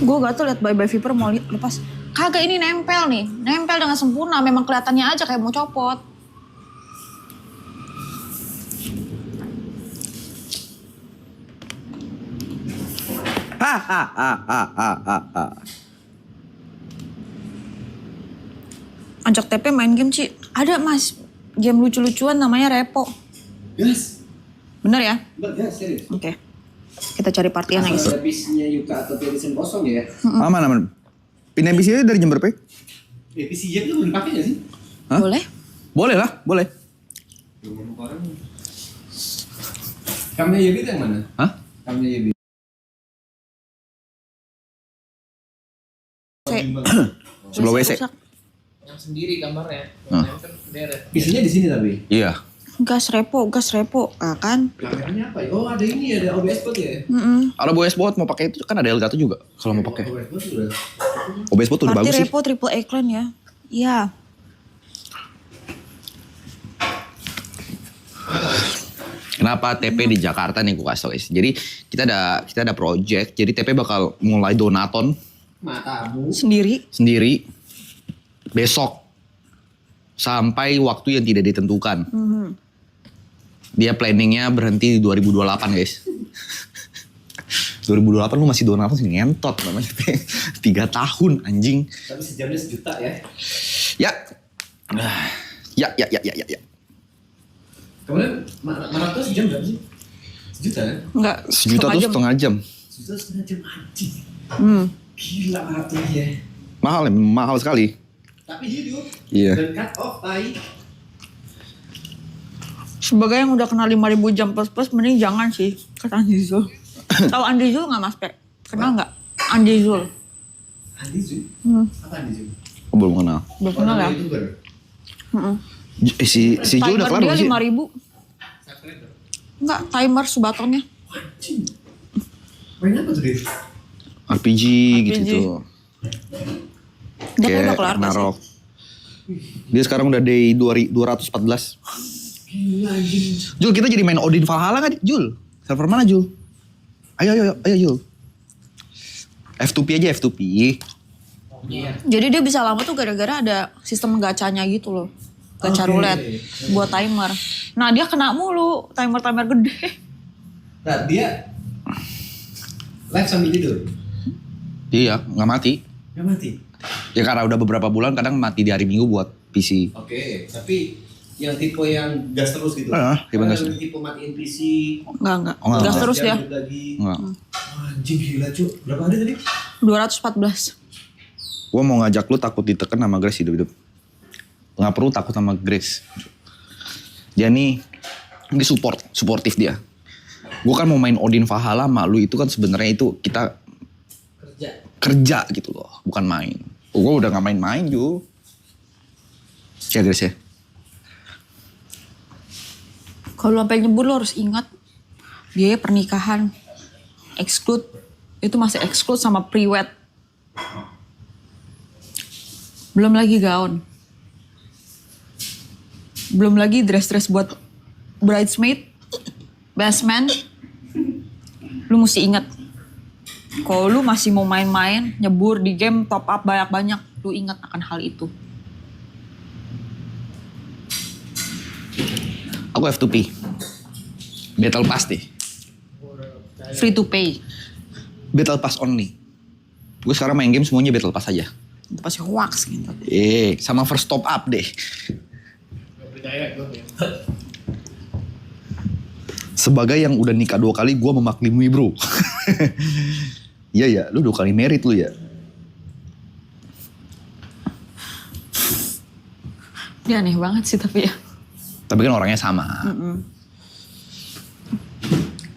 Gue gatel liat Bye Bye Viper mau lepas. Kagak, ini nempel nih. Nempel dengan sempurna. Memang kelihatannya aja kayak mau copot. Ajak TP main game, Ci. Ada, Mas. Game lucu-lucuan namanya Repo. Gas. Bener ya? Enggak, gas, serius. Oke. Kita cari partian lagi. Ada PC-nya Yuka atau PC kosong ya? Aman. Pindah PC dari Jember Pe? PC jet itu boleh dipakai nggak sih? Hah? Boleh? Boleh lah, boleh. Kamunya Yubi itu yang mana? Hah? Kamunya Yubi. Sebelah WC. Rusak. Yang sendiri kamarnya. Hah? Yang kan deret. PC-nya di sini tapi. Iya. Gas repo, kan? Kameranya apa ya? Oh ada ini, ada OBS bot ya? Ada OBS bot mau pakai itu kan ada Elgato juga kalau mau pakai. OBS bot udah. OBS bot udah Berarti bagus sih. repo triple ecran ya. Iya. Kenapa TP di Jakarta nih gue kasih tau guys. Jadi kita ada project. Jadi TP bakal mulai donaton Matamu. sendiri besok sampai waktu yang tidak ditentukan. Dia planningnya berhenti di 2028 guys. 2028 lu masih donaton sih ngentot namanya. 3 tahun anjing. Tapi sejamnya 1 juta ya. Ya. Ya. Kemudian Maraton sejam berapa sih? 1 juta kan? Enggak. 1 juta tuh setengah jam. 1 juta setengah jam anjing. Hmm. Gila Maraton ya. Mahal sekali. Tapi hidup. Iya. Dan cut off tai. Sebagai yang udah kenal 5.000 jam plus mending jangan sih kata Andi Zul. Tahu Andi Zul nggak Mas Pe? Kenal nggak? Andi Zul. Andi Zul? Apa Andi Zul? Oh, belum kenal. Belum kenal ya? YouTuber. Si Joe udah kelar Timer belum sih? dia 5.000. Enggak, timer subatonnya. Anjing. Main apa tuh dia? RPG gitu. Dia kan udah Kayak kelar nggak sih? Narok. Dia sekarang udah day 214. Gila anjing. Jul, kita jadi main Odin Valhalla gak, Jul? Server mana, Jul? Ayo, Jul. F2P aja, F2P. Jadi dia bisa lama tuh gara-gara ada sistem gacanya gitu loh. Gacha Oke. roulette buat timer. Nah dia kena mulu timer-timer gede. Nah dia live sambil tidur. Iya, gak mati. Gak mati. Ya karena udah beberapa bulan kadang mati di hari Minggu buat PC. Oke, tapi yang tipe yang gas terus gitu. Tipe gas. Ada tipe matiin PC. Enggak. Oh, enggak. Gas terus dia. Hidup lagi. Enggak. Wah, anjing gila cu. Berapa hari tadi? 214. Gue mau ngajak lu takut ditekan sama Grace hidup-hidup. Gak perlu takut sama Grace. Dia nih suportif dia. Gue kan mau main Odin Valhalla sama lu itu kan sebenarnya itu kita kerja gitu loh, bukan main. Gue udah gak main-main Ju. Ya Grace ya. Kalau sampai nyebur lo harus ingat biaya pernikahan exclude itu masih exclude sama pre-wed. Belum lagi gaun. Belum lagi dress-dress buat bridesmaid, best man. Lu mesti ingat. Kalau lu masih mau main-main, nyebur di game, top up banyak-banyak, lu ingat akan hal itu. Aku F2P. Battle Pass deh. Free to pay. Battle Pass only. Gue sekarang main game semuanya Battle Pass aja. Itu pasti hoax gitu. Sama first top up deh. Sebagai yang udah nikah 2 kali, gue memaklumi bro. Iya ya, lu 2 kali married lu ya. Dia aneh banget sih tapi ya. Tapi kan orangnya sama.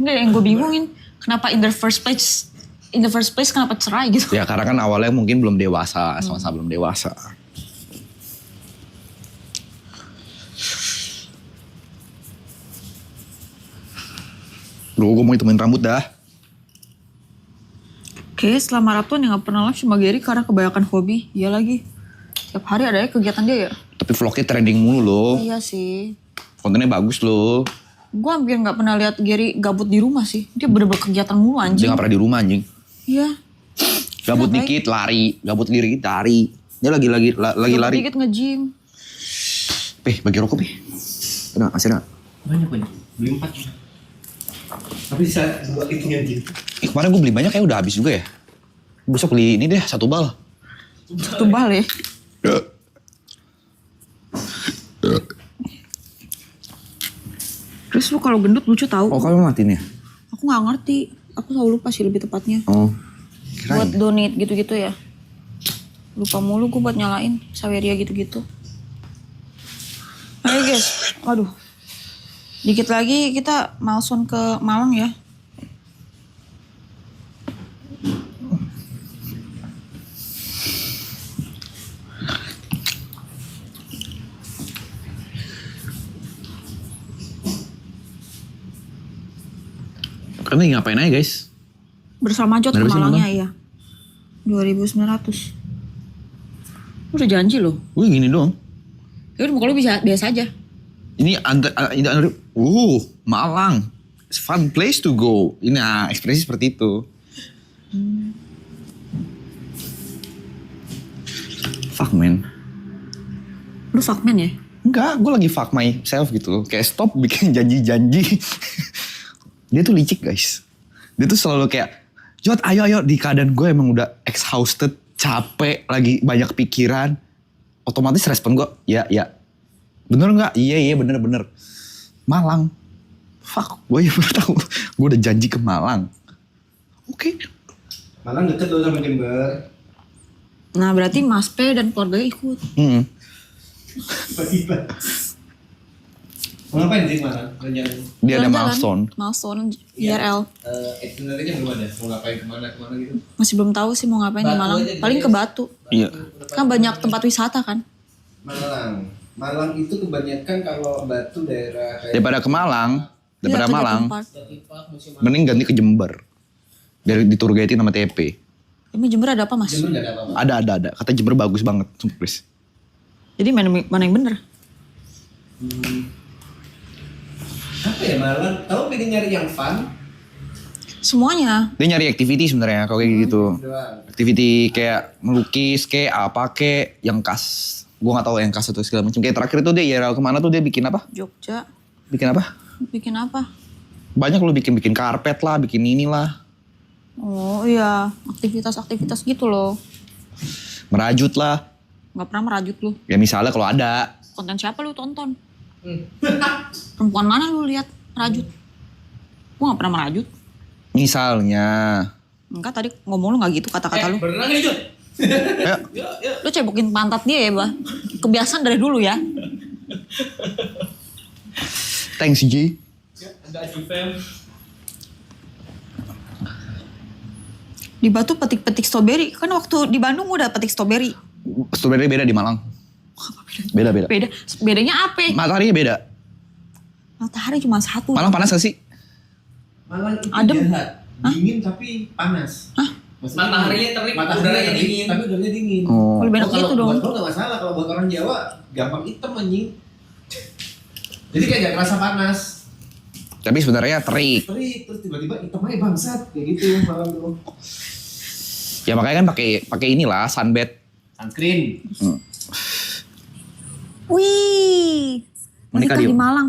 Enggak, yang gue bingungin kenapa in the first place kenapa cerai gitu. Ya karena kan awalnya mungkin belum dewasa, sama-sama belum dewasa. Duh, gue mau hitumin rambut dah. Oke, setelah maraton yang gak pernah live cuma Gary karena kebanyakan hobi. Iya lagi. Tiap hari ada ya kegiatan dia ya. Tapi vlognya trending mulu loh. Iya sih. Kontennya bagus loh. Gue hampir gak pernah lihat Gary gabut di rumah sih. Dia bener-bener kegiatan mulu Dia anjing. gak pernah di rumah anjing. Iya. Gabut Kenapa, dikit lari, gabut dikit lari. Dia lagi Gabut lari. dikit nge-gym. Bagi rokok Peh. Ada masih ada. Banyak. Beli 4. Tapi bisa buat hitungnya gitu. Kemarin gue beli banyak kayak udah habis juga ya. Besok beli ini deh 1 bal. Satu balik. Terus lu kalau gendut lucu tahu. Oh kamu matiin ya? Aku gak ngerti. Aku selalu lupa sih lebih tepatnya. Oh. Buat Kirain. donate gitu-gitu ya. Lupa mulu gue buat nyalain Saweria gitu-gitu. Ayo guys, waduh. Dikit lagi kita milestone ke Malang ya. Kan lagi ngapain aja guys? Bersama Jod ke Berapa sih Malangnya nonton? iya. 2.900. Udah janji loh. Gue gini doang. Ya udah muka lu bisa biasa aja. Ini Malang. It's fun place to go. Ini ekspresi seperti itu. Fuck man. Lu fuckman ya? Enggak, gue lagi fuck myself gitu. Kayak stop bikin janji-janji. Dia tuh licik guys. Dia tuh selalu kayak, Jod ayo di keadaan gue emang udah exhausted, capek, lagi banyak pikiran. Otomatis respon gue, ya. Bener nggak? Iya bener. Malang. Fuck, gue ya baru tahu. Gue udah janji ke Malang. Oke. Malang deket loh sama Jember. Nah berarti Mas P dan keluarganya ikut. Tiba-tiba. Mau ngapain sih Malang? Rencananya? Dia ada Jalan-jalan. milestone. Milestone Iya. IRL. Itinerary-nya belum ada. Mau ngapain kemana gitu? Masih belum tahu sih mau ngapain di Batu Malang. aja gitu Paling ya. ke Batu. Iya. Kan banyak tempat wisata kan. Malang itu kebanyakan kalau Batu daerah kayak Daripada ke Malang, daripada Iya, tuh Malang, tempat. mending ganti ke Jember. Biar diturgatin sama TP. Emang Jember ada apa Mas? Jember nggak ada apa-apa. Ada. Kata Jember bagus banget, sumpah please. Jadi mana yang bener? Apa ya Malang? Tahu pengen nyari yang fun? Semuanya. Dia nyari activity sebenarnya kalau kayak gitu. Doang. Activity kayak melukis, kayak apa, kayak yang khas. Gue gak tahu yang khas atau segala macam. Kayak terakhir itu dia IRL kemana tuh dia bikin apa? Jogja. Bikin apa? Bikin apa? Banyak lu bikin karpet lah, bikin inilah. Oh iya, aktivitas gitu loh. Merajut lah. Gak pernah merajut lu. Ya misalnya kalau ada. Konten siapa lu tonton? Perempuan mana lu lihat merajut? Gua gak pernah merajut. Misalnya. Enggak, tadi ngomong lu gak gitu kata-kata lu. Berenang nih Jun? Ya, Lu cebokin pantat dia ya, Bah. Kebiasaan dari dulu ya. thanks Ji. Di Batu petik-petik stroberi. Kan waktu di Bandung udah petik stroberi. Strawberry beda di Malang. Beda. Bedanya apa? Mataharinya beda. Matahari cuma satu. Malang panas gak sih? Malang itu Adem. jahat. Dingin tapi panas. Hah? Mataharinya terik, udaranya dingin. Tapi udaranya dingin. Oh. Lebih enak gitu dong. Buat lo gak masalah, kalau buat orang Jawa gampang hitam anjing. Jadi kayak gak kerasa panas. Tapi sebenarnya terik. Terik, terus tiba-tiba hitam aja bangsat. Kayak gitu malam tuh. Ya makanya kan pakai inilah sunbed. Sunscreen. Wih. Menikah Menikah di- di Malang.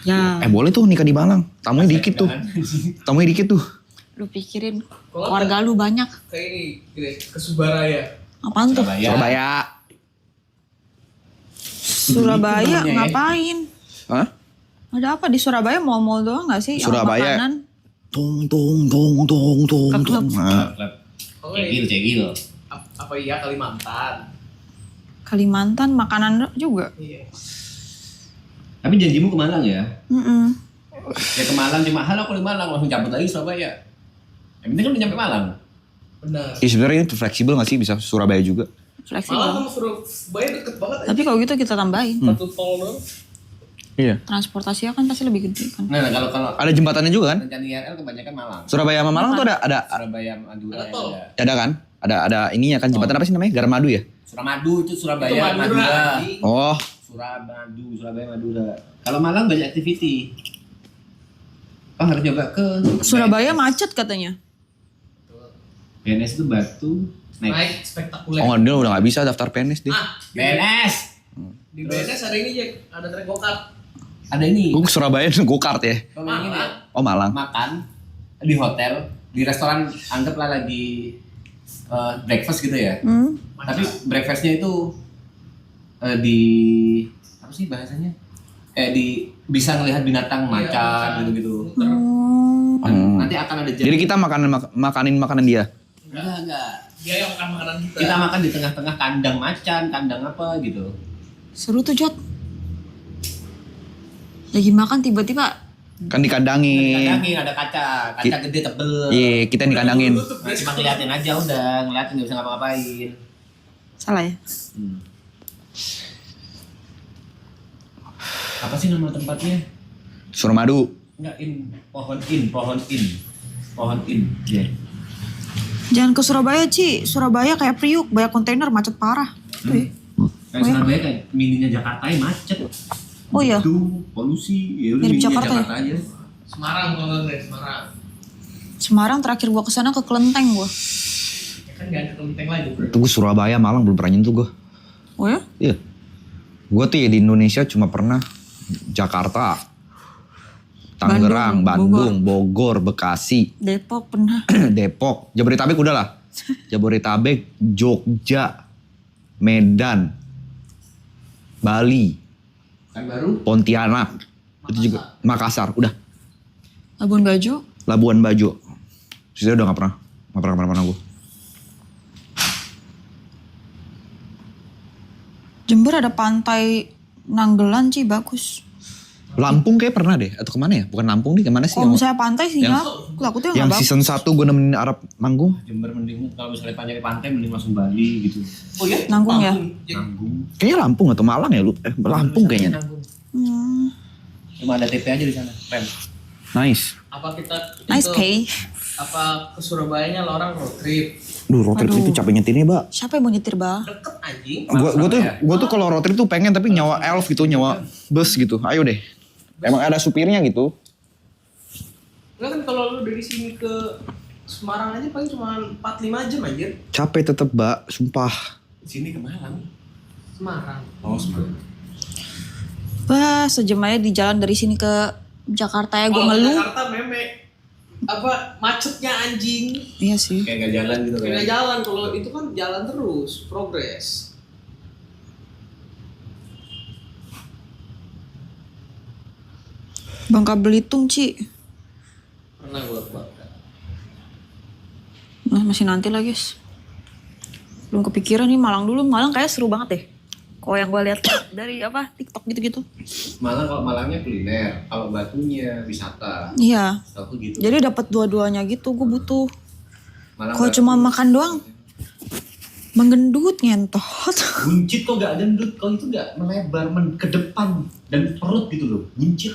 Ya, Boleh tuh nikah di Malang. Tamunya dikit tuh. Tamunya dikit tuh. lu pikirin keluarga lu banyak. Kayak ini, ke Subaraya. Apaan tuh? Surabaya. Surabaya ngapain? Hah? Ada apa di Surabaya? Mall-mall doang gak sih? Sama Surabaya. makanan? Tung. Klub. Cegil. Apa iya Kalimantan? Kalimantan makanan juga. Iya. Tapi janjimu ke Malang ya? Ya ke Malang cuma halo aku di Malang langsung cabut lagi Surabaya. Yang penting kan udah nyampe Malang. Benar. Ya sebenarnya ini fleksibel gak sih bisa Surabaya juga? Malang Fleksibel. sama Surabaya deket banget aja. Tapi kalau gitu kita tambahin. Satu tol doang. Iya. Transportasinya kan pasti lebih gede kan. Nah, kalau Ada jembatannya juga kan? rencana IRL kebanyakan Malang. Surabaya sama Malang tuh ada Surabaya Madura Ada yang tol. ada. kan? Ada ininya kan jembatan apa sih namanya? Garamadu ya? Suramadu itu Surabaya Itu Madura. Madura. Oh, Surabaya Madura. Kalau Malang banyak activity. Oh harus coba ke Surabaya macet katanya. BNS itu Batu Naik spektakuler. oh dia udah gak bisa daftar PNS dia. BNS Di BNS hari ini Jack, ada trek go-kart. ada ini. Gue ke Surabaya go-kart ya. Kalau yang ini ya, Oh Malang. makan di hotel di restoran anggaplah lagi breakfast gitu ya. Tapi breakfastnya itu di apa sih bahasanya? Kayak bisa ngelihat binatang macan gitu-gitu. Nanti akan ada Jadi kita makanin makanan dia. enggak. Dia yang makan makanan kita. Kita makan di tengah-tengah kandang macan, kandang apa gitu. Seru tuh Jot. Lagi makan tiba-tiba Kan dikandangin. Kandangin ada kaca gede tebel. Iya, kita dikandangin. Nah, cuma ngeliatin aja udah, ngeliatin nggak bisa ngapa-ngapain. salah ya. Apa sih nama tempatnya? Suramadu. Enggak pohon in. Iya. Jangan ke Surabaya, Ci. Surabaya kayak Priuk, banyak kontainer, macet parah. Tuh ya. Kayak Surabaya kayak mininya Jakarta ya macet. Oh iya. Itu polusi, ya udah Mirip mininya Jakarta Jakarta, ya? aja. Semarang kalau nggak Grace, Semarang. Semarang terakhir gua kesana ke Kelenteng gua. Ya kan nggak ada kelenteng lagi bro. Itu gue Surabaya, Malang belum pernah nyentuh gue. Oh ya? Iya. Gue tuh ya di Indonesia cuma pernah Jakarta, Tangerang, Bandung, Bandung, Bogor, Bekasi, Depok pernah. Depok, Jabodetabek udah lah. Jabodetabek, Jogja, Medan, Bali, Kan baru Pontianak, itu juga Makassar, udah. Labuan Bajo. Labuan Bajo, sisanya udah nggak pernah kemana-mana gue. Jember ada pantai Nanggelan, Ci, bagus. Lampung kayak pernah deh, atau kemana ya? Bukan Lampung nih, kemana sih? Kalau misalnya pantai sih ya, yang- takutnya yang nggak bagus. season 1 gue nemenin Arab manggung. Jember mending kalau misalnya nyari pantai mending langsung Bali gitu. Oh ya? Nanggung ya? Nanggung. Kayaknya Lampung atau Malang ya lu? Lampung kayaknya. Nanggung. Hmm, Cuma ada TP aja di sana. Rem. Nice. Apa kita nice itu, pay. apa ke Surabaya-nya lo orang road trip? Duh, road trip itu capek nyetirnya, Mbak. Siapa yang mau nyetir, Ba? Deket anjing. Gue tuh kalau road trip tuh pengen tapi nyawa elf gitu, nyawa bus gitu. Ayo deh. Emang ada supirnya gitu. Enggak kan kalau lu dari sini ke Semarang aja paling cuma 4-5 jam aja. Capek tetep, Mbak. Sumpah. Sini ke Malang. Semarang. Oh, Semarang. Bah, sejam aja di jalan dari sini ke Jakarta ya gue Kalau ke ngeluh. Jakarta meme apa macetnya anjing. Iya sih. Kayak nggak jalan gitu kan. Kayak jalan, kalau itu kan jalan terus, progres. Bangka Belitung, Ci. Pernah gue ke Bangka. Nah, masih nanti lah, guys. Belum kepikiran nih Malang dulu. Malang kayak seru banget deh. Kalau yang gue lihat dari apa TikTok gitu-gitu. Malang kalau Malangnya kuliner, kalau Batunya wisata. Iya. Aku gitu. Jadi dapat dua-duanya gitu. Gue butuh. Malang Kalau cuma makan doang, menggendut ngentot. buncit kok gak gendut, kalau itu gak melebar ke depan dan perut gitu loh, buncit.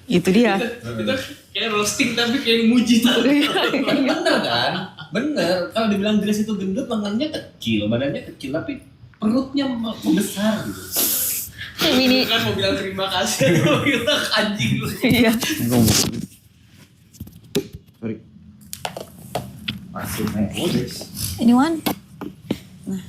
Itu dia. Itu kayak roasting tapi kayak muji tadi. Bener kan? Bener. Kalau dibilang Grace itu gendut, lengannya kecil, badannya kecil, tapi perutnya membesar gitu. Ini. Kan mau bilang terima kasih, mau bilang anjing lu. Iya. Sorry. Masuk naik modus. Ini Wan. Nah.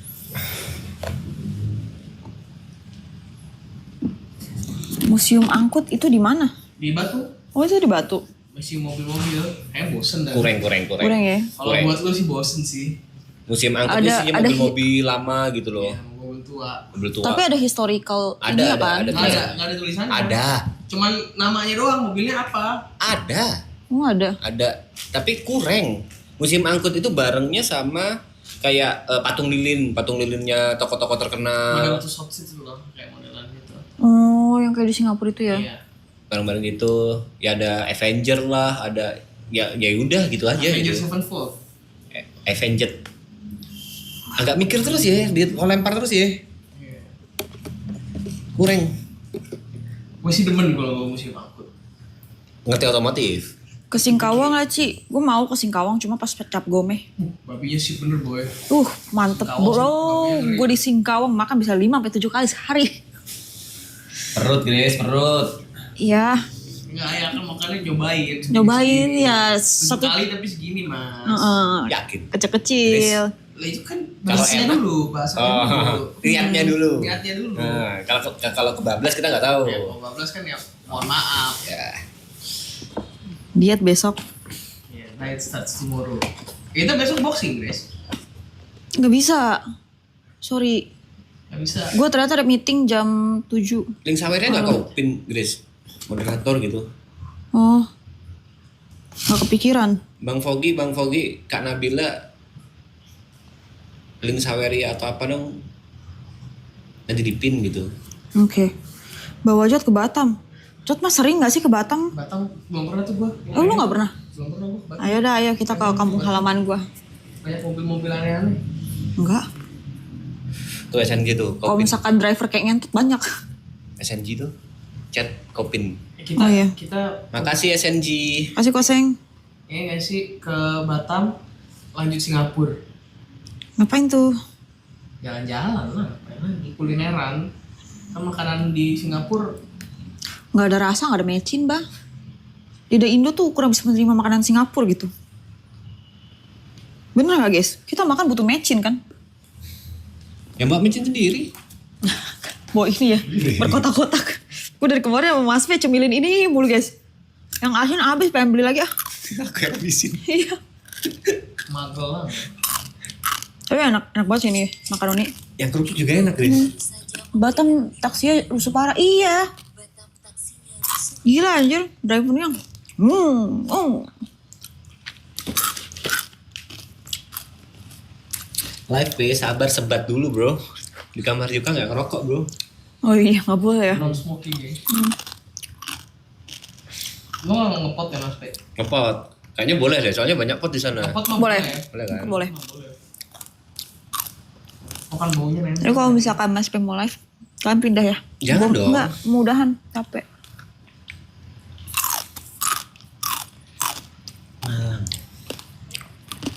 Museum angkut itu di mana? Di Batu Oh, itu di Batu. masih mobil-mobil, kayak bosen dah. Kurang. Kurang ya? Kalau buat lu sih bosen sih. Museum Ada- angkut isinya ada mobil-mobil lama gitu loh. Iya, mobil tua. Mobil tua. Tapi ada historical Ada, ini ada, kan? ada. Nggak ada tulisannya. Ada. Cuman namanya doang, mobilnya apa? Ada. Oh, ada. Ada. Tapi kurang. Museum angkut itu barengnya sama kayak patung lilinnya toko-toko terkenal. Model tuh soft seat tuh loh, kayak modelan gitu. Oh, yang kayak di Singapura itu ya? Iya. Bareng-bareng gitu. Ya ada Avenger lah, ada ya udah gitu aja Avenger gitu. Sevenfold. Avenger. Agak mikir terus ya, dia mau lempar terus ya. Iya. Kurang. Gue sih demen kalau mau museum angkut. Ngerti otomotif. Ke Singkawang lah, Ci. Gue mau ke Singkawang cuma pas cap gome. Babinya sih bener boy. Mantep Singkawang bro. sih, Gue di Singkawang makan bisa 5-7 kali sehari. Perut Grace, perut. Iya, Enggak, ya kan makannya nyobain. nyobain ya Satu satu. kali tapi segini mas. Yakin. Kecil-kecil. Lah itu kan Kalau bahasanya enak. dulu, bahasanya dulu. Lihatnya dulu. Lihatnya dulu. Nah, kalau kebablas kita nggak tahu. Ya, kalau bablas kan ya mohon maaf. Ya. Diet besok. Ya, night starts tomorrow. Kita besok boxing, Grace. Nggak bisa. Sorry. Gak bisa. Gue ternyata ada meeting jam 7. Link sawernya nggak kau pin Grace, moderator gitu. Oh. Gak kepikiran. Bang Fogi, Kak Nabila, link saweri atau apa dong? Nanti di pin gitu. Oke. Bawa Jod ke Batam. Jod mah sering gak sih ke Batam? Batang belum pernah tuh gua. Oh, lu gak pernah? Belum pernah gua. Ayo dah, ayo kita ke kampung halaman gue. Banyak mobil-mobil aneh-aneh. Enggak. Tuh SNG tuh, Kalau Kopin. misalkan driver kayak ngentot banyak. SNG tuh, chat Kopin. Kita, Oh, iya. kita Makasih SNG. Kasih koseng. nggak sih ke Batam lanjut Singapura. Ngapain tuh? Jalan-jalan lah, di kulineran. Kan makanan di Singapura Nggak ada rasa, nggak ada mecin, Bang. Lidah Indo tuh kurang bisa menerima makanan Singapura gitu. Bener nggak, guys? Kita makan butuh mecin kan? Ya Mbak micin sendiri. Bawa ini ya, berkotak-kotak. Gue dari kemarin sama Mas Fe cemilin ini mulu, guys. Yang asin habis, pengen beli lagi ah. Aku yang habisin. Iya. Magelang. Tapi enak banget sih ini makaroni. Yang kerupuk juga enak, Gris. Batam taksinya rusuh parah. Iya. Gila anjir, drivernya. Live P, sabar sebat dulu bro. Di kamar Yuka nggak ngerokok bro. Oh iya, nggak boleh ya. Non smoking ya. Lo nggak ngepot ya Mas Pe? Ngepot. Kayaknya boleh deh, soalnya banyak pot di sana. Ngepot mah Boleh. ya? Boleh kan? Boleh. Boleh. Makan baunya nenek. Jadi kalau misalkan Mas Pe mau live, kalian pindah ya? Jangan dong. Enggak, mudahan capek.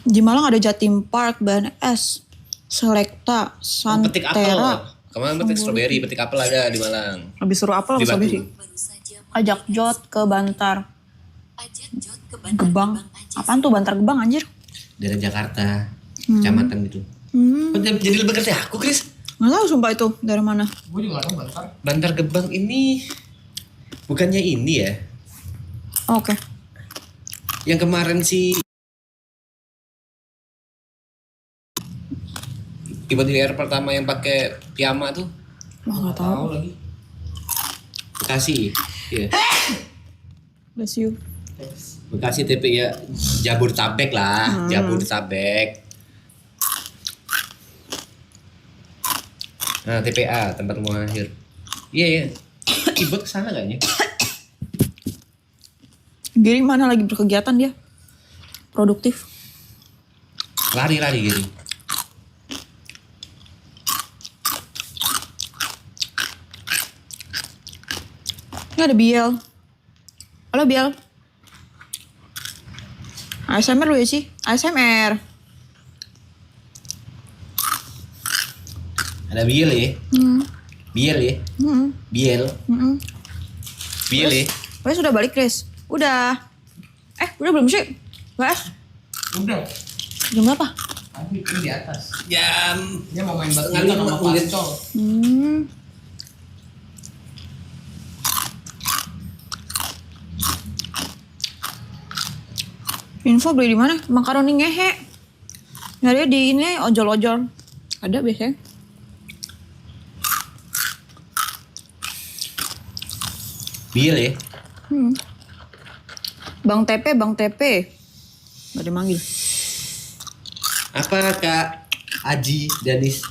Di Malang ada Jatim Park, BNS, Selecta, Petik apel. Santera. Kemarin petik strawberry, petik apel ada di Malang. Lebih seru apel Di apa Batu. sih? Ajak Jot ke Bantar. Gebang. Apaan tuh Bantar Gebang anjir? Dari Jakarta, kecamatan gitu. Jadi lebih ngerti aku, Chris. Nggak tahu sumpah itu dari mana. Gue juga nggak tahu bentar. Bantar Gebang ini bukannya ini ya? Oke. Yang kemarin si tiba-tiba air pertama yang pakai piyama tuh Wah nggak tahu. Tahu lagi. Bekasi. Iya. Bless you. Bekasi TP ya Jabodetabek lah, Jabodetabek. Nah, TPA tempat muahir. Iya ya. Ibu kesana gak nya? Giri mana lagi berkegiatan dia? Produktif. Lari-lari gini. Ini ada Biel. Halo Biel. ASMR lu ya sih? ASMR. Ada Biel ya? Biel ya? Biel. Biel ya? Wes udah balik Chris? Udah. Udah belum sih? Wes? Udah. Jam berapa? Tapi ini di atas. Jam Dia mau main Setengah badminton lima, sama mungkin. Pascol. Info beli di mana? Makaroni ngehe. Nyari di ini ojol-ojol. Ada biasanya. Biel ya? Bang TP. Gak dimanggil. Apa Kak Aji Danis?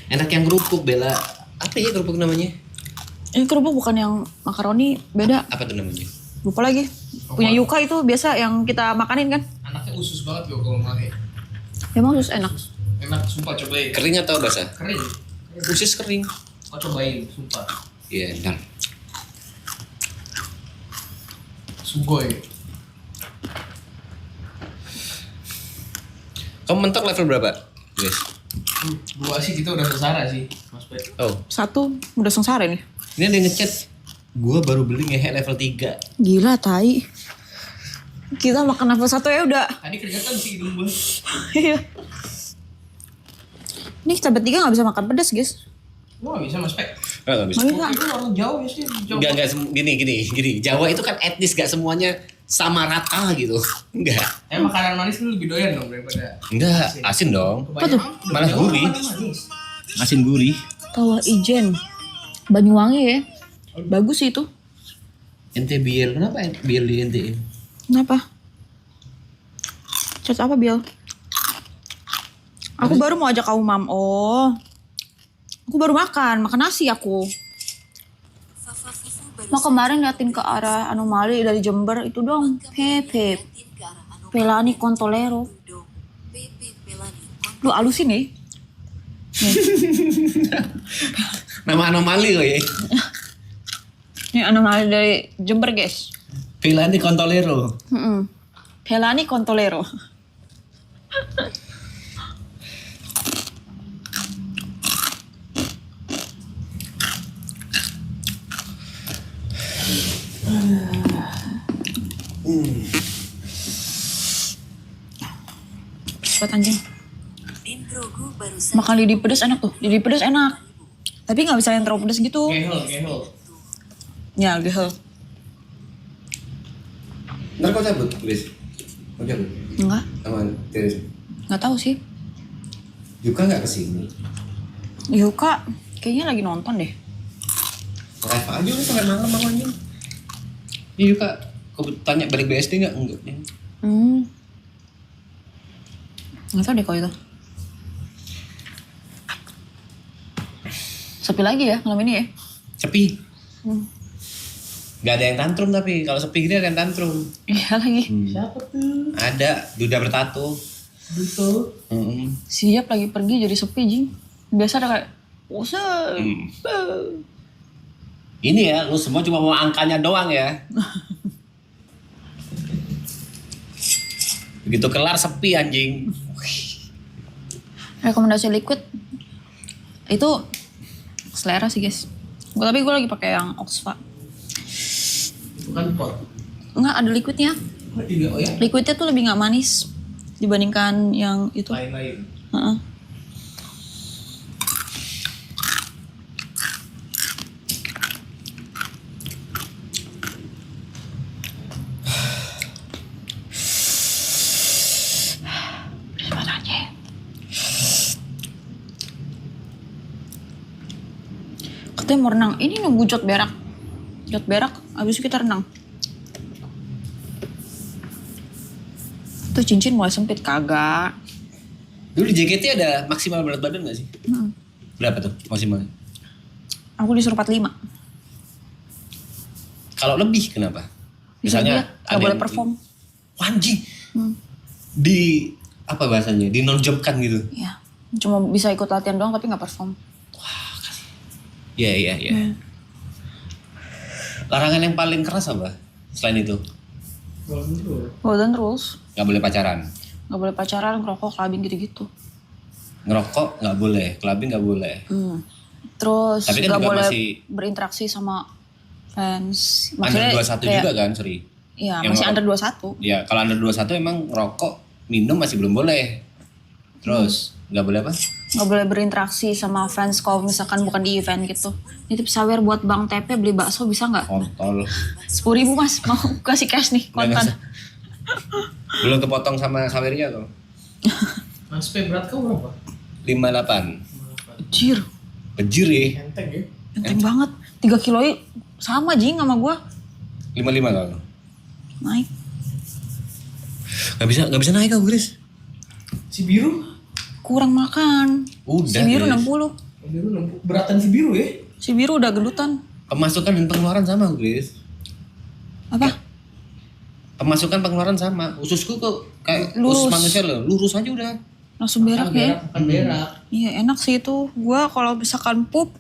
Enak yang kerupuk Bella. Apa ya kerupuk namanya? Ini kerupuk bukan yang makaroni, beda. Apa tuh namanya? Lupa lagi. Punya Yuka itu biasa yang kita makanin kan? Anaknya usus banget gue kalau makan. Emang terus enak. Enak sumpah cobain. Kering atau basah? Kering. Usus kering. Oh cobain sumpah. Iya, ntar. Sugoi. Kamu mentok level berapa? Guys. Gua sih kita udah sengsara sih Mas Pe. Oh, Satu, udah sengsara nih. ini ada yang ngechat. Gua baru beli ngehe level 3. Gila, tai. Kita makan level 1 ya udah. Tadi keringetan sih hidung gue. Iya. Ini kita bertiga gak bisa makan pedas, guys. Gua gak bisa Mas Pe. Enggak bisa. Gak bisa. Itu orang jauh ya sih. Jauh. Enggak, gini. Jawa itu kan etnis, gak semuanya sama rata gitu. Enggak. Makanan manis lu lebih doyan dong daripada Enggak, asin dong. Apa tuh? Malah gurih. Asin gurih. Kawah Ijen. Banyuwangi ya. Bagus sih itu. Ente biel, kenapa biel di entein? Kenapa? Chat apa, Biel? Aku baru mau ajak kamu, Mam. Oh. Aku baru makan nasi aku. Mau kemarin liatin ke arah anomali dari Jember itu dong. Pep. Pelani Kontolero. Lu alusin nih. Nama anomali kok ya. Ini anomali dari Jember guys. Pelani Contolero. Pelani Contolero. Cepat anjing. Makan lidi pedas enak tuh. Lidi pedas enak. Tapi nggak bisa yang terlalu pedas gitu. Gehel. Ya, gehel. Ntar kau cabut, Chris. Kau cabut. Enggak, Sama Teres. nggak tahu sih. Yuka nggak kesini. Yuka kayaknya lagi nonton deh. Live aja udah sampai malam makanya. Iya Yuka, kau tanya balik BSD nggak? Enggak. Nggak tahu deh kalau itu. Sepi lagi ya malam ini ya. Sepi. Gak ada yang tantrum tapi kalau sepi gini ada yang tantrum. Iya lagi. Siapa tuh? Ada, Duda bertato. Duto. Siap lagi pergi jadi sepi jing. Biasa ada kayak usah. Ini ya, lu semua cuma mau angkanya doang ya. Begitu kelar sepi anjing. Rekomendasi liquid itu selera sih guys. Tapi gue lagi pakai yang Oxfa. Bukan pot. Enggak ada liquidnya. Oh iya, oh ya. Liquidnya tuh lebih nggak manis dibandingkan yang itu. Lain-lain. Heeh. Cepat aja. Katanya mau renang. Ini nunggu jot berak. Jot berak, abis itu kita renang. Tuh cincin mulai sempit, kagak. Dulu di JKT ada maksimal berat badan gak sih? Berapa tuh maksimalnya? Aku disuruh 45. Kalau lebih kenapa? Bisa Misalnya lihat, gak boleh perform. Wah, anjing. Di apa bahasanya? Di non-jobkan gitu. Iya. Cuma bisa ikut latihan doang tapi gak perform. Iya. Larangan yang paling keras apa? Selain itu? Golden rules. Gak boleh pacaran. Gak boleh pacaran, ngerokok, clubbing gitu-gitu. Ngerokok gak boleh, clubbing gak boleh. Terus Tapi kan gak juga boleh masih berinteraksi sama fans. under 21 kayak- juga kan, sorry. Iya, Yang masih ngerokok- under 21. Ya, kalau under 21 emang ngerokok, minum masih belum boleh. Terus, gak boleh apa? Gak boleh berinteraksi sama fans kalau misalkan bukan di event gitu. Nitip sawer buat Bang TP beli bakso bisa gak? Kontol. 10.000 mas, mau kasih cash nih, Nggak kontan. bisa. Belum kepotong sama sawernya tuh. Mas P berat kau berapa? 58. Anjir, Bejir ya. Enteng ya. enteng banget. 3 kilo sama jing sama gua. 55 kalau. Naik. Gak bisa naik kau, Gris. Si biru? Kurang makan. Udah, Si biru Gris. 60. Si biru beratan si biru ya? Si biru udah gendutan. Pemasukan dan pengeluaran sama, Gris. Apa? Pemasukan pengeluaran sama. Ususku kok kayak Lurus. usus manusia loh. Lurus aja udah. Langsung berak ya. Makan berak. Iya enak sih itu. Gua kalau misalkan pup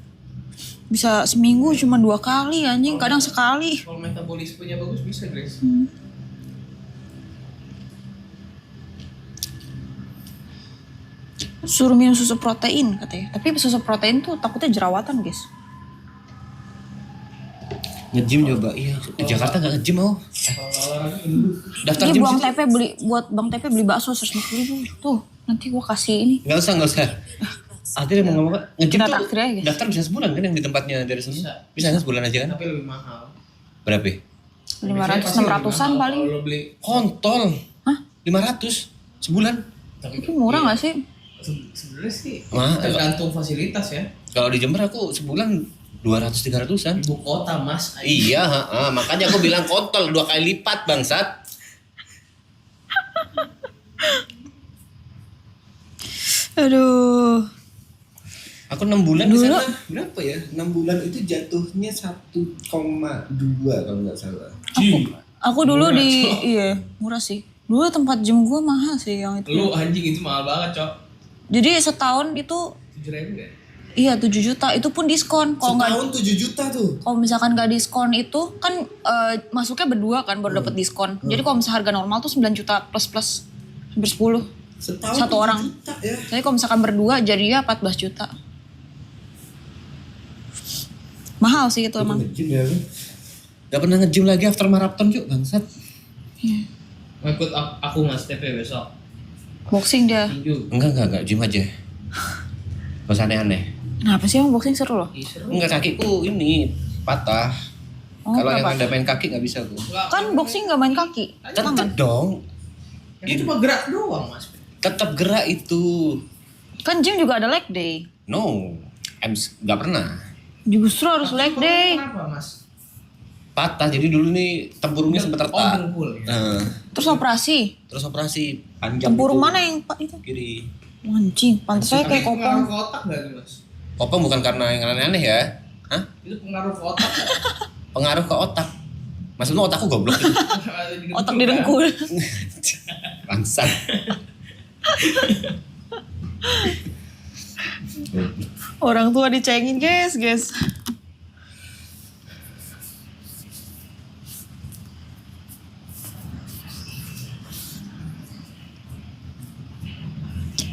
bisa seminggu cuma 2 kali anjing. Kadang sekali. Kalau metabolismenya bagus bisa, Grace. Suruh minum susu protein katanya. Tapi susu protein tuh takutnya jerawatan guys. Nge-gym coba. Iya, di Jakarta gak nge-gym oh. Kalau olahraga dulu. Daftar Ini gym buang situ. TP beli buat Bang TP beli bakso 150.000. Tuh, nanti gua kasih ini. Gak usah. Akhirnya mau ngomong apa? Nge-gym Kita tuh takdir aja, guys. daftar bisa sebulan kan yang di tempatnya dari sini? Bisa kan sebulan aja kan? Tapi lebih mahal. Berapa? 500 600-an paling. Kalau lo beli Kontol. Hah? 500 sebulan. Itu murah gak sih? sebenarnya sih Wah, tergantung fasilitas ya. Kalau di Jember aku sebulan 200-300an. Ibu kota mas. Iya, makanya aku bilang kontol 2 kali lipat bangsat. Aduh. Aku 6 bulan di Dulu- sana berapa ya? 6 bulan itu jatuhnya 1,2 kalau nggak salah. Aku dulu Murah, di Cok. iya, murah sih. Dulu tempat gym gua mahal sih yang itu. Lu anjing itu mahal banget, Cok. Jadi setahun itu 7.000 ya? Iya 7 juta, itu pun diskon. Kalau nggak, Setahun 7 juta tuh. kalau misalkan nggak diskon itu kan masuknya berdua kan baru dapat diskon. Jadi kalau misalkan harga normal tuh 9 juta plus hampir 10. Setahun Satu 7 orang. juta ya. Jadi kalau misalkan berdua jadinya 14 juta. Mahal sih itu emang. Nge-gym ya. Gak pernah nge-gym lagi after marathon yuk bangsat. Mau ikut aku mas TP besok. Boxing dia. Minggu. Enggak, gym aja. Gak usah aneh-aneh. Kenapa sih emang boxing seru loh? Enggak, kakiku ini patah. Oh, Kalau yang kenapa? ada main kaki gak bisa gue. Kan boxing nggak main kaki, tangan. Tetep dong. Itu cuma gerak doang mas. Tetap gerak itu. Kan gym juga ada leg day. No, gak pernah. Justru harus leg day. Kenapa mas? Patah, jadi dulu nih tempurungnya sempat Oh retak. dengkul ya? Terus operasi. Terus operasi panjang Tempurung gitu. mana yang pak itu? Kiri. Anjing, pantas saya kayak Tapi pengaruh kopong. ke otak gak tuh mas? Kopong bukan karena yang aneh-aneh ya. Hah? Itu pengaruh ke otak gak? Pengaruh ke otak. Maksudnya otakku goblok. Otak didengkul. Bangsat. Orang tua dicengin guys.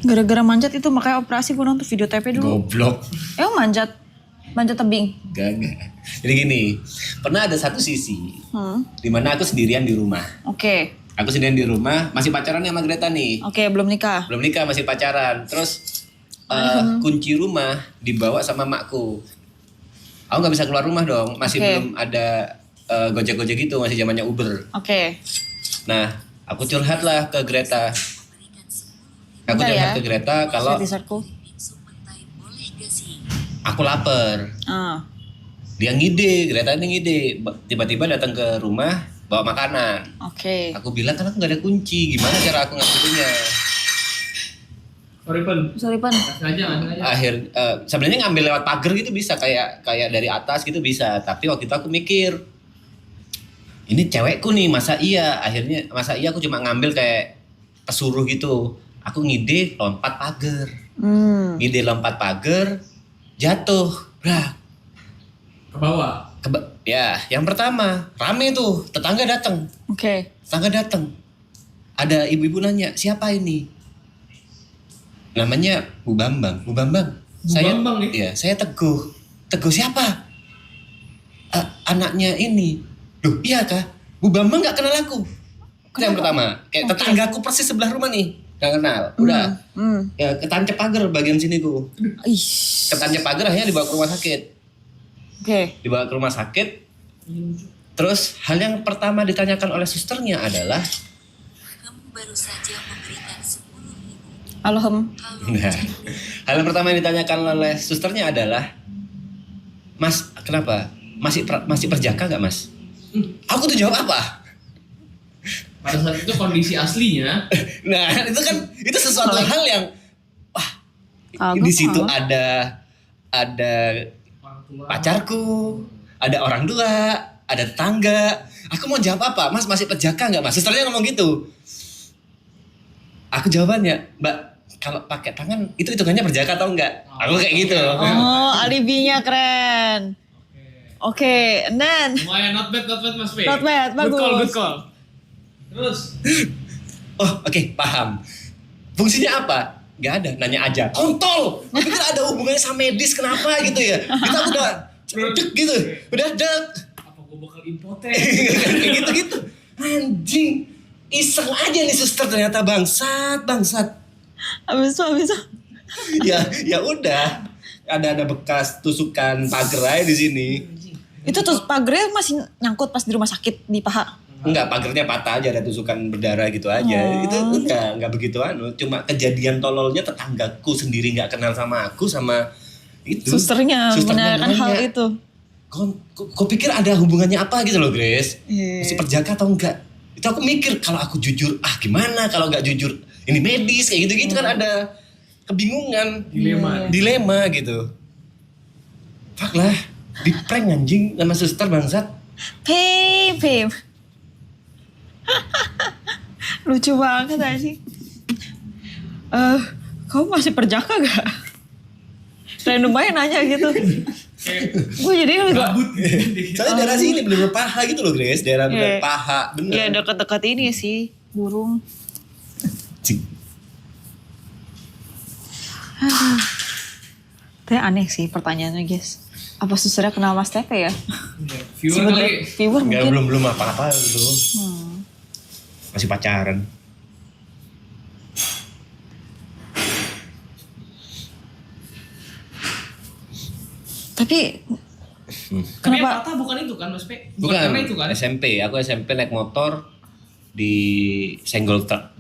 Gara-gara manjat itu makanya operasi gue nonton video TP dulu. Goblok. Manjat tebing. Gak. Jadi gini, pernah ada satu sisi dimana aku sendirian di rumah. Oke, Aku sendirian di rumah, masih pacaran sama Greta nih. belum nikah. Belum nikah, masih pacaran. Terus kunci rumah dibawa sama makku. Aku nggak bisa keluar rumah dong, masih Oke. belum ada gojek-gojek gitu, masih zamannya Uber. Oke. Nah, aku curhat lah ke Greta. Aku Bentar curhat ya. ke Greta kalau Teaserku. aku lapar. Dia ngide, Greta ini ngide. Tiba-tiba datang ke rumah bawa makanan. Oke. Aku bilang kan aku nggak ada kunci, gimana cara aku ngambilnya? Sorry Pan. Sengaja. Sebenarnya ngambil lewat pagar gitu bisa, kayak dari atas gitu bisa. Tapi waktu itu aku mikir, ini cewekku nih, masa iya aku cuma ngambil kayak pesuruh gitu. Aku ngide lompat pagar. Ngide lompat pagar, jatuh. Brak. Ke bawah. Ya, yang pertama rame tuh, tetangga datang. Oke. Ada ibu-ibu nanya, siapa ini? Namanya Bu Bambang. Bambang nih? Iya, saya Teguh. Teguh siapa? Anaknya ini. Duh, iya kah? Bu Bambang nggak kenal aku. Itu yang pertama. Kayak tetanggaku persis sebelah rumah nih. Nggak kenal. Udah. Ya, ketancap pagar bagian sini tuh. Ketancap pagar akhirnya dibawa ke rumah sakit. Oke. Dibawa ke rumah sakit. Terus hal yang pertama ditanyakan oleh susternya adalah, Kamu baru saja memberikan 10.000. Alhem. nah, hal yang pertama yang ditanyakan oleh susternya adalah, Mas, kenapa? Masih perjaka nggak Mas? Aku tuh jawab apa? Pada saat itu kondisi aslinya. Nah, itu sesuatu hal yang wah, Kagak di situ tahu. ada Orang tua. pacarku, ada orang tua, ada tetangga. Aku mau jawab apa? Mas masih perjaka nggak Mas? Susternya ngomong gitu. Aku jawabannya, Mbak, kalau pakai tangan itu hitungannya perjaka atau enggak? Aku kayak gitu. Oh, alibinya keren. Oke, and then Lumayan not bad Mas P. Not bad, bagus. Good call. Terus. Oh, oke, paham. Fungsinya apa? Gak ada, nanya aja. Kontol! Aku pikir ada hubungannya sama medis, kenapa gitu ya? Kita udah dek gitu, udah dek. Apa gue bakal impoten? Kayak gitu-gitu. Anjing, iseng aja nih suster, ternyata bangsat. Abis itu. Ya udah, ada bekas tusukan pagar aja di sini. Itu tuh pagernya masih nyangkut pas di rumah sakit di paha. Enggak, pagernya patah aja, ada tusukan berdarah gitu aja. Itu enggak begitu cuma kejadian tololnya tetanggaku sendiri nggak kenal sama aku, sama itu. Susternya menanyakan hal nanya. itu. Kau pikir ada hubungannya apa gitu loh, Grace? Iya. Masih perjaka atau enggak? Itu aku mikir, kalau aku jujur, gimana kalau nggak jujur? Ini medis kayak gitu-gitu kan ada kebingungan, dilema gitu. Fuck lah, di prank anjing sama suster bangsat. Pip. Lucu banget aja sih. Kamu masih perjaka gak? Random aja nanya gitu. Gue jadi juga. Soalnya daerah sini bener-bener paha gitu loh Grace. Daerah bener Iya. paha. Bener. Ya deket-deket ini sih burung. Tapi aneh sih pertanyaannya guys. Apa susahnya kenal Mas Tepe ya? Viewer kali. Viewer Enggak, mungkin. belum apa-apa gitu. Masih pacaran. Tapi Tapi yang kenapa? patah bukan itu kan Mas Pe? Bukan, karena itu kan? SMP. Aku SMP naik motor di senggol truk.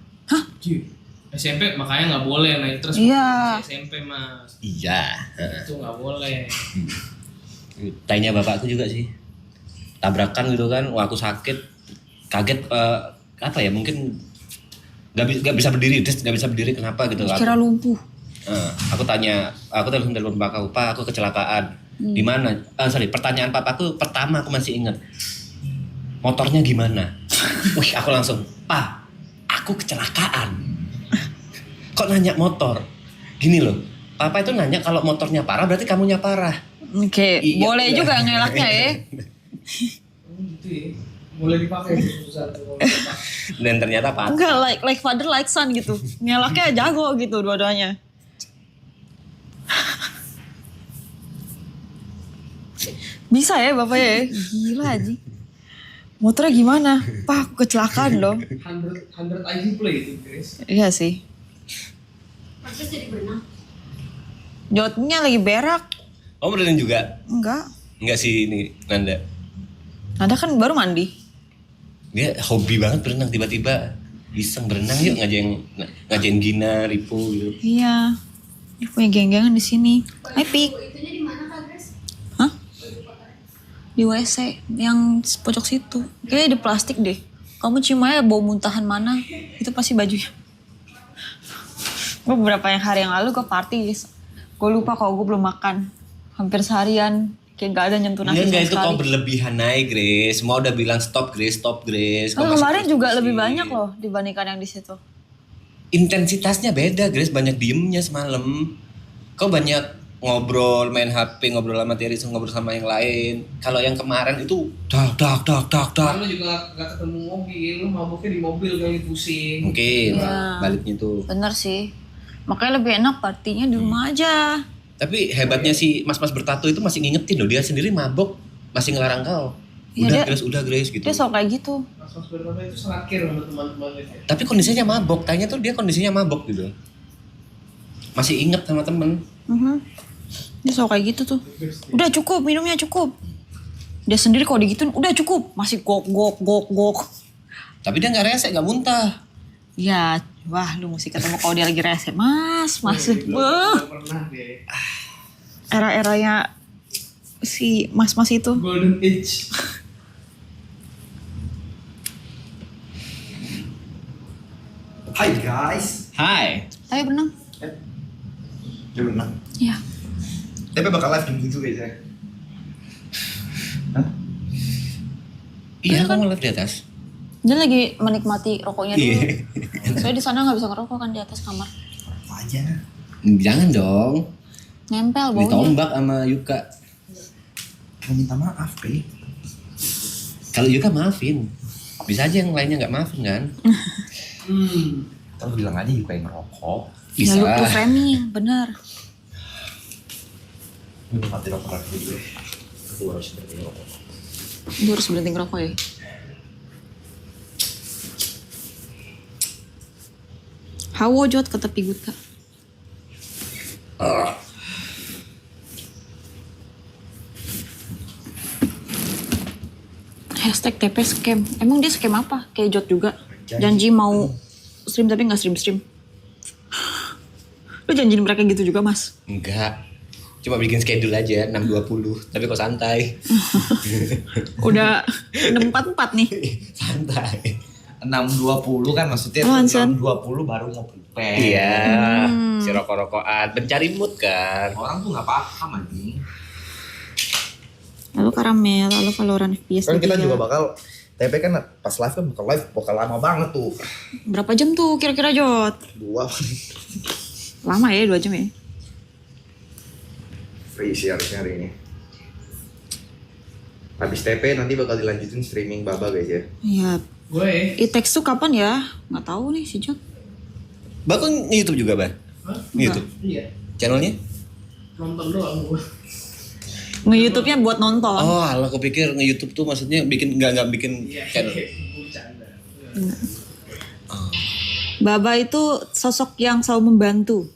SMP makanya nggak boleh naik terus. Iya. SMP Mas. Iya. Itu nggak boleh. Tanya bapakku juga sih. Tabrakan gitu kan, wah aku sakit, kaget apa ya mungkin nggak bisa berdiri, terus nggak bisa berdiri kenapa gitu. Kira lumpuh. Aku telepon bapakku, Pak aku kecelakaan. Di mana? Sorry, pertanyaan papaku pertama aku masih ingat. Motornya gimana? Wih, aku langsung, Pak, aku kecelakaan. Kok nanya motor? Gini loh, papa itu nanya kalau motornya parah berarti kamunya parah. Oke, Iya, boleh iya. juga ngelaknya ya. Gitu ya. Boleh dipakai susah tuh. Dan ternyata patah. Enggak, like father like son gitu. Ngelaknya jago gitu dua-duanya. Bisa ya bapak ya? Gila aja. Motornya gimana? Pak, aku kecelakaan loh. 100 IQ play itu Grace. Iya sih. Terus jadi berenang. Jotnya lagi berak. Oh berenang juga? Enggak. Enggak sih ini Nanda. Nanda kan baru mandi. Dia hobi banget berenang, tiba-tiba iseng berenang yuk ngajain Gina, Ripo gitu. Iya. Dia punya geng-gengan di sini. Hai Pik. Itunya di mana Kak Grace? Hah? Di WC yang pojok situ. Kayaknya di plastik deh. Kamu cium aja bau muntahan mana. Itu pasti bajunya. Gue beberapa hari yang lalu gue party guys. Gue lupa kalau gue belum makan. Hampir seharian. Kayak gak ada nyentuh nasi Enggak sama itu kau sekali. berlebihan naik Grace. Semua udah bilang stop Grace. Kau Oh, masih kemarin juga terus-terusin. lebih banyak loh dibandingkan yang di situ. Intensitasnya beda Grace, banyak diemnya semalam. Kau banyak ngobrol, main HP, ngobrol sama Tiris, ngobrol sama yang lain. Kalau yang kemarin itu dak. Kan lu juga gak ketemu mobil, lu mabuknya di mobil kali pusing. Mungkin Iya. baliknya tuh. Bener sih. Makanya lebih enak partinya di rumah aja. Tapi hebatnya si mas-mas bertato itu masih ngingetin loh, dia sendiri mabok, masih ngelarang kau. Iya, Udah Grace gitu. Dia sok kayak gitu. Mas-mas berapa itu sangat care sama teman-teman ya. Tapi kondisinya mabok, tanya tuh dia kondisinya mabok gitu. Masih inget sama temen. Dia sok kayak gitu tuh. Udah cukup, minumnya cukup. Dia sendiri kalau digituin, udah cukup. Masih gok. Tapi dia gak rese, gak muntah. Ya, wah lu mesti ketemu kalau dia lagi rese. Mas. Wah, Gak pernah deh. era-eranya si mas-mas itu. Golden Age. Hai guys. Hai. Tapi berenang. Dia berenang. Iya. Tapi bakal live jam 7 guys ya. Iya, kamu ngeliat di atas. Dia lagi menikmati rokoknya dulu. Iya. Soalnya di sana nggak bisa ngerokok kan di atas kamar. Apa aja. Jangan dong. Nempel baunya. Ditombak sama Yuka. Mau minta maaf, Pe. Kalau Yuka maafin. Bisa aja yang lainnya gak maafin kan? Kalau bilang aja Yuka yang ngerokok. Ya Bisa. lu tuh framing, bener. Lu mati rokok lagi gue. Aku harus berhenti ngerokok. Gue harus berhenti ngerokok ya. Hawo jod ke tepi guta. Hashtag TP scam. Emang dia scam apa? Kayak jod juga. Janji mau stream tapi nggak stream. Lu janjiin mereka gitu juga mas? Enggak. Cuma bikin schedule aja 6.20. Tapi kok santai. Udah 6.44 nih. Santai. 6.20 kan maksudnya Apaan, San? 6.20 baru mau prepare. Iya. Si rokok-rokokan. Mencari mood kan. Orang tuh gak paham anjing. Lalu karamel, lalu Valorant FPS. Kan kita 3. juga bakal TP kan pas live kan bakal lama banget tuh. Berapa jam tuh kira-kira Jod? 2. Lama ya 2 jam ya? free sih harusnya hari ini. Habis TP nanti bakal dilanjutin streaming Baba guys ya. Iya. Gue. Itex tuh kapan ya? Nggak tahu nih si Jod. Bakal nge-YouTube juga, Bah? Hah? Nge-YouTube? Iya. Channelnya? Nonton doang gue. Nge-YouTube-nya buat nonton. Oh, alah aku pikir nge-YouTube tuh maksudnya bikin nggak bikin channel. Bercanda. Baba itu sosok yang selalu membantu.